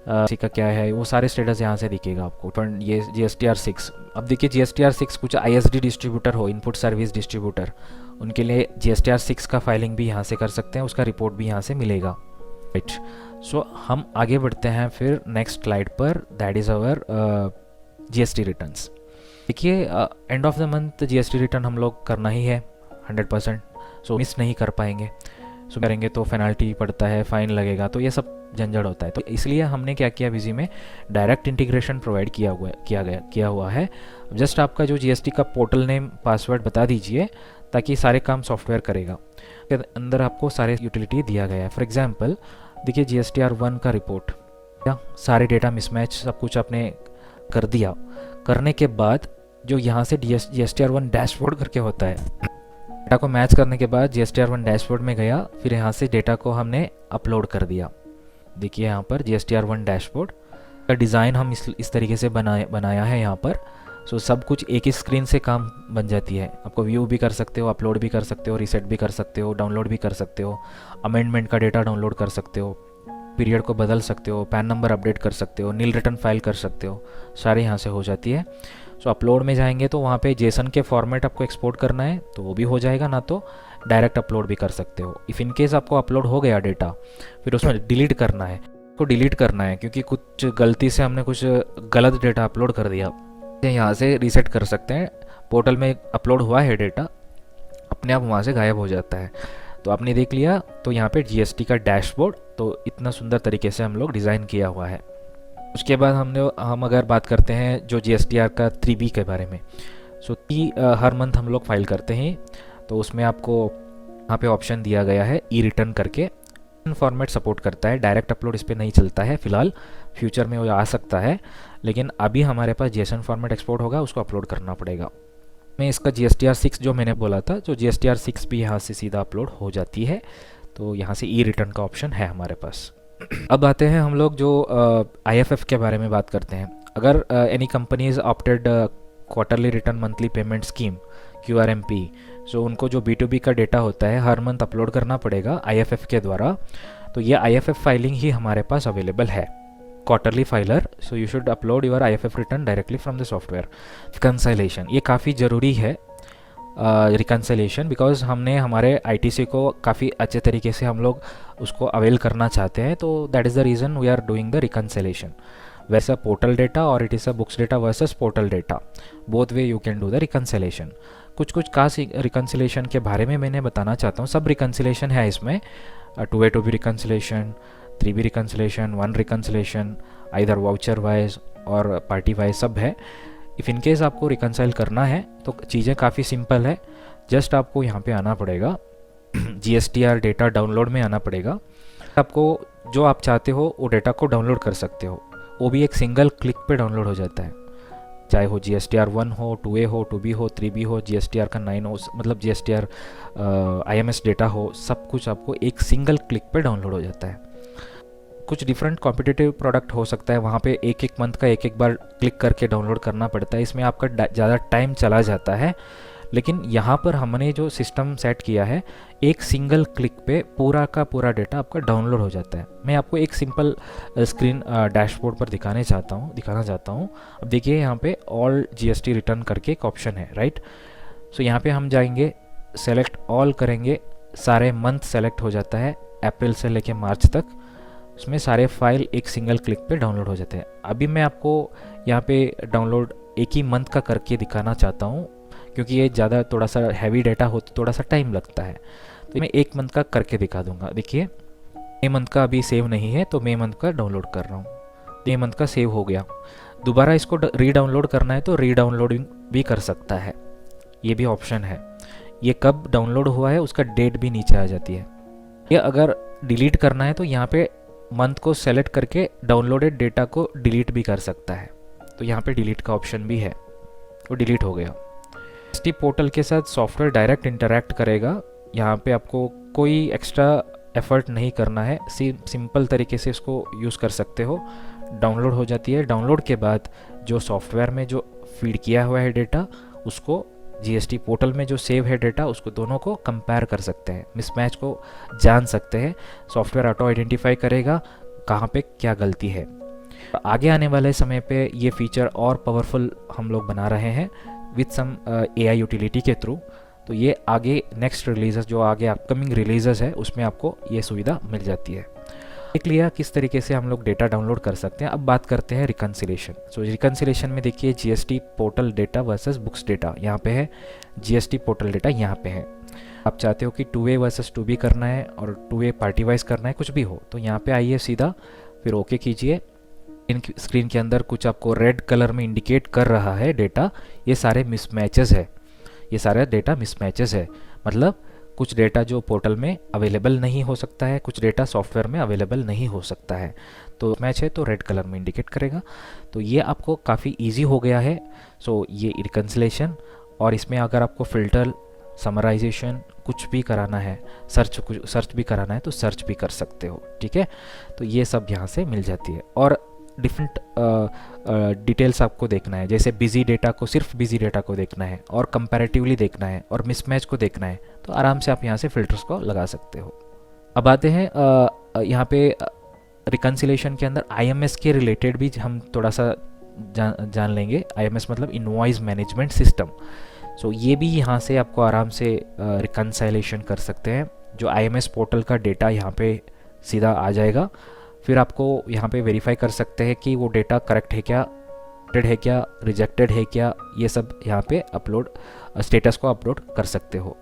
इसी का क्या है, वो सारे स्टेटस यहाँ से दिखेगा आपको। पर ये GSTR 6, अब देखिए GSTR 6 कुछ ISD डिस्ट्रीब्यूटर हो, इनपुट सर्विस डिस्ट्रीब्यूटर, उनके लिए GSTR 6 का फाइलिंग भी यहाँ से कर सकते हैं, उसका रिपोर्ट भी यहाँ से मिलेगा। राइट, सो हम आगे बढ़ते हैं फिर नेक्स्ट स्लाइड पर, that is our GST returns. देखिए end of the month GST return हम लोग करना ही है 100%, सो मिस नहीं कर पाएंगे। सो करेंगे तो पेनल्टी पड़ता है, फ़ाइन लगेगा, तो ये सब झंझट होता है। तो इसलिए हमने क्या किया, विजी में डायरेक्ट इंटीग्रेशन प्रोवाइड किया हुआ है। जस्ट आपका जो GST का पोर्टल नेम पासवर्ड बता दीजिए ताकि सारे काम सॉफ्टवेयर करेगा। के अंदर आपको सारे यूटिलिटी दिया गया है। फॉर एग्जांपल देखिए GSTR 1 का रिपोर्ट, क्या सारे डेटा मिसमैच सब कुछ आपने कर दिया। करने के बाद जो यहाँ से GSTR 1 डैशबोर्ड करके होता है, डेटा को मैच करने के बाद GSTR 1 डैशबोर्ड में गया, फिर यहाँ से डेटा को हमने अपलोड कर दिया। देखिए यहाँ पर GSTR 1 डैशबोर्ड का डिज़ाइन हम इस तरीके से बनाया है यहाँ पर। सो सब कुछ एक ही स्क्रीन से काम बन जाती है। आपको व्यू भी कर सकते हो, अपलोड भी कर सकते हो, रीसेट भी कर सकते हो, डाउनलोड भी कर सकते हो, अमेंडमेंट का डेटा डाउनलोड कर सकते हो, पीरियड को बदल सकते हो, पैन नंबर अपडेट कर सकते हो, नील रिटर्न फाइल कर सकते हो, सारे यहाँ से हो जाती है। सो अपलोड में जाएंगे तो वहाँ पे जेसन के फॉर्मेट आपको एक्सपोर्ट करना है तो वो भी हो जाएगा, ना तो डायरेक्ट अपलोड भी कर सकते हो। इफ़ इन केस आपको अपलोड हो गया डेटा, फिर उसमें डिलीट करना है, को डिलीट करना है क्योंकि कुछ गलती से हमने कुछ गलत डेटा अपलोड कर दिया, यहाँ से रीसेट कर सकते हैं। पोर्टल में अपलोड हुआ है डेटा, अपने आप वहाँ से गायब हो जाता है। तो आपने देख लिया, तो यहाँ पे GST का डैशबोर्ड तो इतना सुंदर तरीके से हम लोग डिज़ाइन किया हुआ है। उसके बाद हम अगर बात करते हैं जो GSTR का 3B के बारे में। सो हर मंथ हम लोग फाइल करते हैं, तो उसमें आपको यहाँ पे ऑप्शन दिया गया है ई रिटर्न करके। फॉर्मेट सपोर्ट करता है, डायरेक्ट अपलोड इस पर नहीं चलता है फिलहाल, फ्यूचर में वो आ सकता है, लेकिन अभी हमारे पास JSON फॉर्मेट एक्सपोर्ट होगा, उसको अपलोड करना पड़ेगा। मैं इसका GSTR 6 जो मैंने बोला था, जो GSTR 6 भी यहाँ से सीधा अपलोड हो जाती है, तो यहाँ से ई रिटर्न का ऑप्शन है हमारे पास। अब आते हैं हम लोग जो IFF के बारे में बात करते हैं। अगर any companies opted quarterly return monthly payment scheme QRMP, सो उनको जो B2B का डेटा होता है हर मंथ अपलोड करना पड़ेगा IFF के द्वारा। तो ये IFF फाइलिंग ही हमारे पास अवेलेबल है, quarterly filer. So you should upload your IFF return directly from the software. Reconciliation, ये काफ़ी ज़रूरी है रिकन्सिलेशन, बिकॉज हमने हमारे ITC को काफ़ी अच्छे तरीके से हम लोग उसको अवेल करना चाहते हैं, तो that is the reason we are doing the reconciliation. वैसा पोर्टल डेटा और it is a books data versus portal data, both way you can do the reconciliation. कुछ खास रिकन्सिलेशन के बारे में मैंने बताना चाहता हूँ। सब रिकन्सिलेशन है इसमें, 2A to B reconciliation, 3B reconciliation, 1 reconciliation, either voucher wise और पार्टी वाइज सब है। इफ़ इन केस आपको रिकन्साइल करना है तो चीज़ें काफ़ी सिंपल है। जस्ट आपको यहाँ पे आना पड़ेगा GSTR डेटा डाउनलोड में आना पड़ेगा। आपको जो आप चाहते हो वो डेटा को डाउनलोड कर सकते हो, वो भी एक सिंगल क्लिक पे डाउनलोड हो जाता है, चाहे हो GSTR 1 हो, 2A हो, 2B हो, 3B हो, GSTR का 9 हो, मतलब GSTR IMS डेटा हो, सब कुछ आपको एक सिंगल क्लिक पे डाउनलोड हो जाता है। कुछ डिफरेंट कॉम्पिटिटिव प्रोडक्ट हो सकता है, वहाँ पे एक मंथ का एक बार क्लिक करके डाउनलोड करना पड़ता है, इसमें आपका ज़्यादा टाइम चला जाता है। लेकिन यहाँ पर हमने जो सिस्टम सेट किया है, एक सिंगल क्लिक पे पूरा का पूरा डेटा आपका डाउनलोड हो जाता है। मैं आपको एक सिंपल स्क्रीन डैशबोर्ड पर दिखाना चाहता हूँ। अब देखिए यहाँ पे ऑल GST रिटर्न करके एक ऑप्शन है, राइट। सो यहाँ पे हम जाएंगे, सेलेक्ट ऑल करेंगे, सारे मंथ सेलेक्ट हो जाता है, अप्रैल से लेके मार्च तक। उसमें सारे फाइल एक सिंगल क्लिक पे डाउनलोड हो जाते हैं। अभी मैं आपको यहाँ पे डाउनलोड एक ही मंथ का करके दिखाना चाहता हूँ, क्योंकि ये ज़्यादा थोड़ा सा हैवी डेटा हो तो थोड़ा सा टाइम लगता है, तो मैं एक मंथ का करके दिखा दूंगा। देखिए मई मंथ का अभी सेव नहीं है, तो मई मंथ का डाउनलोड कर रहा हूँ, मई मंथ का सेव हो गया। दोबारा इसको रीडाउनलोड करना है तो रीडाउनलोडिंग भी कर सकता है, ये भी ऑप्शन है। ये कब डाउनलोड हुआ है उसका डेट भी नीचे आ जाती है। ये अगर डिलीट करना है तो यहाँ पे मंथ को सेलेक्ट करके डाउनलोडेड डेटा को डिलीट भी कर सकता है, तो यहाँ पे डिलीट का ऑप्शन भी है, वो डिलीट हो गया। GST पोर्टल के साथ सॉफ्टवेयर डायरेक्ट इंटरैक्ट करेगा, यहाँ पे आपको कोई एक्स्ट्रा एफर्ट नहीं करना है, सिंपल तरीके से इसको यूज़ कर सकते हो। डाउनलोड हो जाती है। डाउनलोड के बाद जो सॉफ्टवेयर में जो फीड किया हुआ है डेटा, उसको जीएसटी पोर्टल में जो सेव है डेटा, उसको दोनों को कंपेयर कर सकते हैं, मिसमैच को जान सकते हैं। सॉफ्टवेयर ऑटो आइडेंटिफाई करेगा कहाँ पे क्या गलती है। आगे आने वाले समय पे ये फीचर और पावरफुल हम लोग बना रहे हैं विथ सम एआई यूटिलिटी के थ्रू। तो ये आगे नेक्स्ट रिलीजेस, जो आगे अपकमिंग रिलीजेस है, उसमें आपको ये सुविधा मिल जाती है। देख लिया किस तरीके से हम लोग डेटा डाउनलोड कर सकते हैं। अब बात करते हैं रिकन्सिलेशन। सो रिकन्सिलेशन में देखिए GST portal data versus books data यहाँ पे है, जीएसटी पोर्टल डेटा यहाँ पे है। आप चाहते हो कि 2A वर्सेस 2B करना है और 2A पार्टी वाइज करना है, कुछ भी हो, तो यहाँ पे आइए सीधा, फिर ओके कीजिए। इन स्क्रीन के अंदर कुछ आपको रेड कलर में इंडिकेट कर रहा है डेटा, ये सारे मिसमैचेस है, ये सारे डेटा मिसमैचेस है। मतलब कुछ डेटा जो पोर्टल में अवेलेबल नहीं हो सकता है, कुछ डेटा सॉफ्टवेयर में अवेलेबल नहीं हो सकता है। तो मैच है तो रेड कलर में इंडिकेट करेगा। तो ये आपको काफ़ी इजी हो गया है। सो ये रिकन्सिलेशन, और इसमें अगर आपको फ़िल्टर, समराइजेशन कुछ भी कराना है, सर्च भी कराना है तो सर्च भी कर सकते हो, ठीक है। तो ये सब यहाँ से मिल जाती है। और डिफरेंट डिटेल्स आपको देखना है, जैसे बिजी डेटा को, सिर्फ बिजी डेटा को देखना है, और कंपैरेटिवली देखना है, और मिसमैच को देखना है, तो आराम से आप यहाँ से फिल्टर्स को लगा सकते हो। अब आते हैं यहाँ पे रिकन्सिलेशन के अंदर आईएमएस के रिलेटेड भी हम थोड़ा सा जान लेंगे। आईएमएस मतलब इनवॉइस मैनेजमेंट सिस्टम। सो ये भी यहाँ से आपको आराम से रिकन्सिलेशन कर सकते हैं। जो आईएमएस पोर्टल का डेटा यहाँ पे सीधा आ जाएगा, फिर आपको यहाँ पे वेरीफाई कर सकते हैं कि वो डेटा करेक्ट है क्या, रिजेक्टेड है क्या, ये सब यहाँ पे अपलोड, स्टेटस को अपलोड कर सकते हो।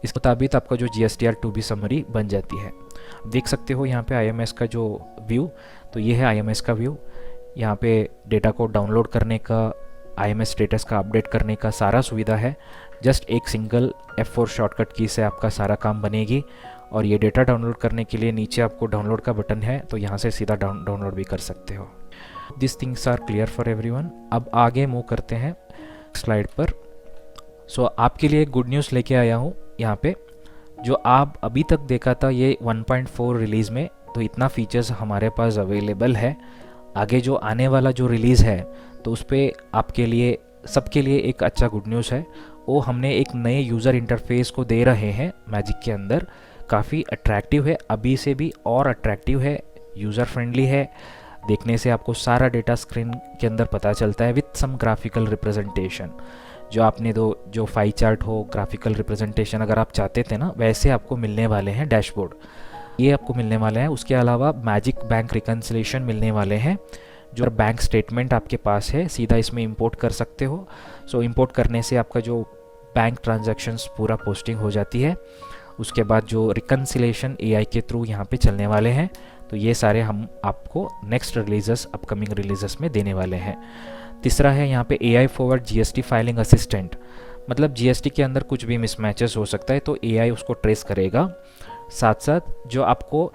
इस मुताबिक आपका जो GSTR 2B समरी बन जाती है। देख सकते हो यहाँ पे आईएमएस का जो व्यू, तो ये है आईएमएस का व्यू। यहाँ पे डेटा को डाउनलोड करने का, आईएमएस स्टेटस का अपडेट करने का सारा सुविधा है। जस्ट एक सिंगल F4 शॉर्टकट की से आपका सारा काम बनेगी। और ये डेटा डाउनलोड करने के लिए नीचे आपको डाउनलोड का बटन है, तो यहाँ से सीधा डाउनलोड भी कर सकते हो। This things are clear for everyone. अब आगे मूव करते हैं स्लाइड पर। सो आपके लिए गुड न्यूज़ लेके आया हूँ यहाँ पे। जो आप अभी तक देखा था ये 1.4 रिलीज़ में, तो इतना फीचर्स हमारे पास अवेलेबल है। आगे जो आने वाला जो रिलीज़ है, तो उस पर आपके लिए, सबके लिए एक अच्छा गुड न्यूज़ है। वो हमने एक नए यूज़र इंटरफेस को दे रहे हैं मैजिक के अंदर। काफ़ी अट्रैक्टिव है, अभी से भी और अट्रैक्टिव है, यूज़र फ्रेंडली है। देखने से आपको सारा डेटा स्क्रीन के अंदर पता चलता है विथ सम ग्राफिकल रिप्रेजेंटेशन। जो आपने जो फाई चार्ट हो, ग्राफिकल रिप्रेजेंटेशन अगर आप चाहते थे ना, वैसे आपको मिलने वाले हैं डैशबोर्ड, ये आपको मिलने वाले हैं। उसके अलावा मैजिक बैंक रिकन्सिलेशन मिलने वाले हैं। जो बैंक स्टेटमेंट आपके पास है, सीधा इसमें इंपोर्ट कर सकते हो। सो इंपोर्ट करने से आपका जो बैंक ट्रांजैक्शंस पूरा पोस्टिंग हो जाती है। उसके बाद जो रिकन्सिलेशन एआई के थ्रू यहाँ पे चलने वाले हैं, तो ये सारे हम आपको नेक्स्ट रिलीजेस, अपकमिंग रिलीजेस में देने वाले हैं। तीसरा है यहाँ पे AI forward GST filing assistant. मतलब जीएसटी के अंदर कुछ भी मिसमैचेस हो सकता है, तो एआई उसको ट्रेस करेगा। साथ साथ जो आपको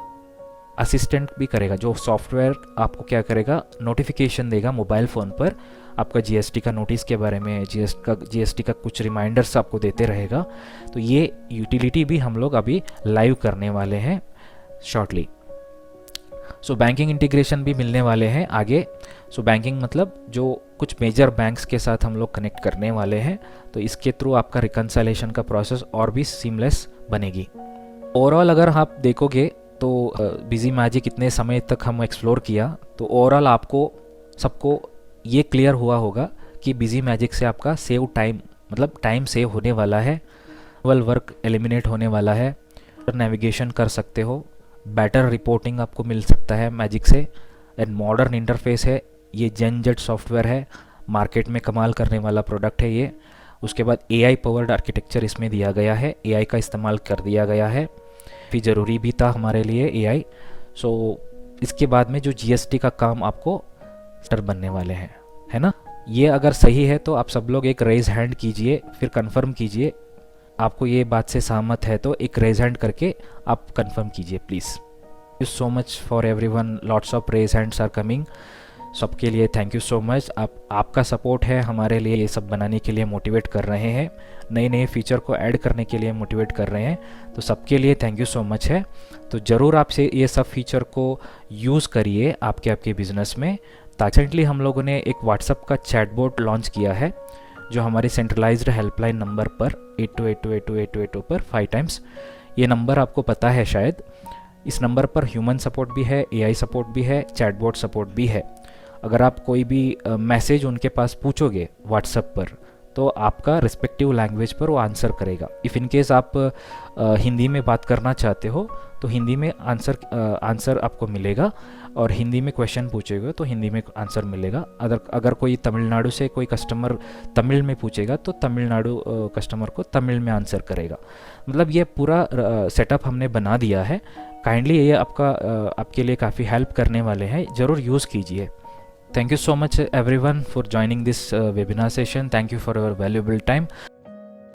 असिस्टेंट भी करेगा, जो सॉफ्टवेयर आपको क्या करेगा, नोटिफिकेशन देगा मोबाइल फ़ोन पर आपका जीएसटी का नोटिस के बारे में, जीएसटी का कुछ रिमाइंडर्स आपको देते रहेगा। तो ये यूटिलिटी भी हम लोग अभी लाइव करने वाले हैं शॉर्टली। सो बैंकिंग इंटीग्रेशन भी मिलने वाले हैं आगे। सो बैंकिंग मतलब जो कुछ मेजर बैंक्स के साथ हम लोग कनेक्ट करने वाले हैं, तो इसके थ्रू आपका रिकन्सिलेशन का प्रोसेस और भी सीमलेस बनेगी। ओवरऑल अगर आप देखोगे तो बिजी मैजिक इतने समय तक हम एक्सप्लोर किया, तो ओवरऑल आपको सबको ये क्लियर हुआ होगा कि बिजी मैजिक से आपका सेव टाइम, मतलब टाइम सेव होने वाला है, वर्क एलिमिनेट होने वाला है, नेविगेशन कर सकते हो, बेटर रिपोर्टिंग आपको मिल सकता है मैजिक से, एंड मॉडर्न इंटरफेस है। ये जेट सॉफ्टवेयर है, मार्केट में कमाल करने वाला प्रोडक्ट है ये। उसके बाद एआई पावर्ड आर्किटेक्चर इसमें दिया गया है, एआई का इस्तेमाल कर दिया गया है, भी ज़रूरी भी था हमारे लिए एआई। सो इसके बाद में जो जीएसटी का काम आपको स्टार्ट बनने वाले हैं, है ना। ये अगर सही है तो आप सब लोग एक रेज हैंड कीजिए, फिर कंफर्म कीजिए। आपको ये बात से सहमत है तो एक रेज हैंड करके आप कंफर्म कीजिए please. Thank you so much for everyone, lots of raise hands are coming. सबके लिए थैंक यू सो मच। आपका सपोर्ट है हमारे लिए ये सब बनाने के लिए मोटिवेट कर रहे हैं, नए नए फीचर को ऐड करने के लिए मोटिवेट कर रहे हैं, तो सबके लिए थैंक यू सो मच है। तो ज़रूर आपसे ये सब फीचर को यूज़ करिए आपके बिज़नेस में। रिसेंटली हम लोगों ने एक व्हाट्सअप का चैटबॉट लॉन्च किया है जो हमारे सेंट्रलाइज्ड हेल्पलाइन नंबर पर 8282828282 पर 5 टाइम्स, ये नंबर आपको पता है शायद, इस नंबर पर ह्यूमन सपोर्ट भी है, एआई सपोर्ट भी है, चैटबॉट सपोर्ट भी है। अगर आप कोई भी मैसेज उनके पास पूछोगे व्हाट्सएप पर तो आपका रिस्पेक्टिव लैंग्वेज पर वो आंसर करेगा। इफ़ इन केस आप हिंदी में बात करना चाहते हो तो हिंदी में आंसर आपको मिलेगा, और हिंदी में क्वेश्चन पूछेगा तो हिंदी में आंसर मिलेगा। अगर कोई तमिलनाडु से कोई कस्टमर तमिल में पूछेगा तो तमिलनाडु कस्टमर को तमिल में आंसर करेगा। मतलब ये पूरा सेटअप हमने बना दिया है। काइंडली ये आपके लिए काफ़ी हेल्प करने वाले हैं, ज़रूर यूज़ कीजिए। Thank you so much everyone for joining this webinar session. Thank you for your valuable time.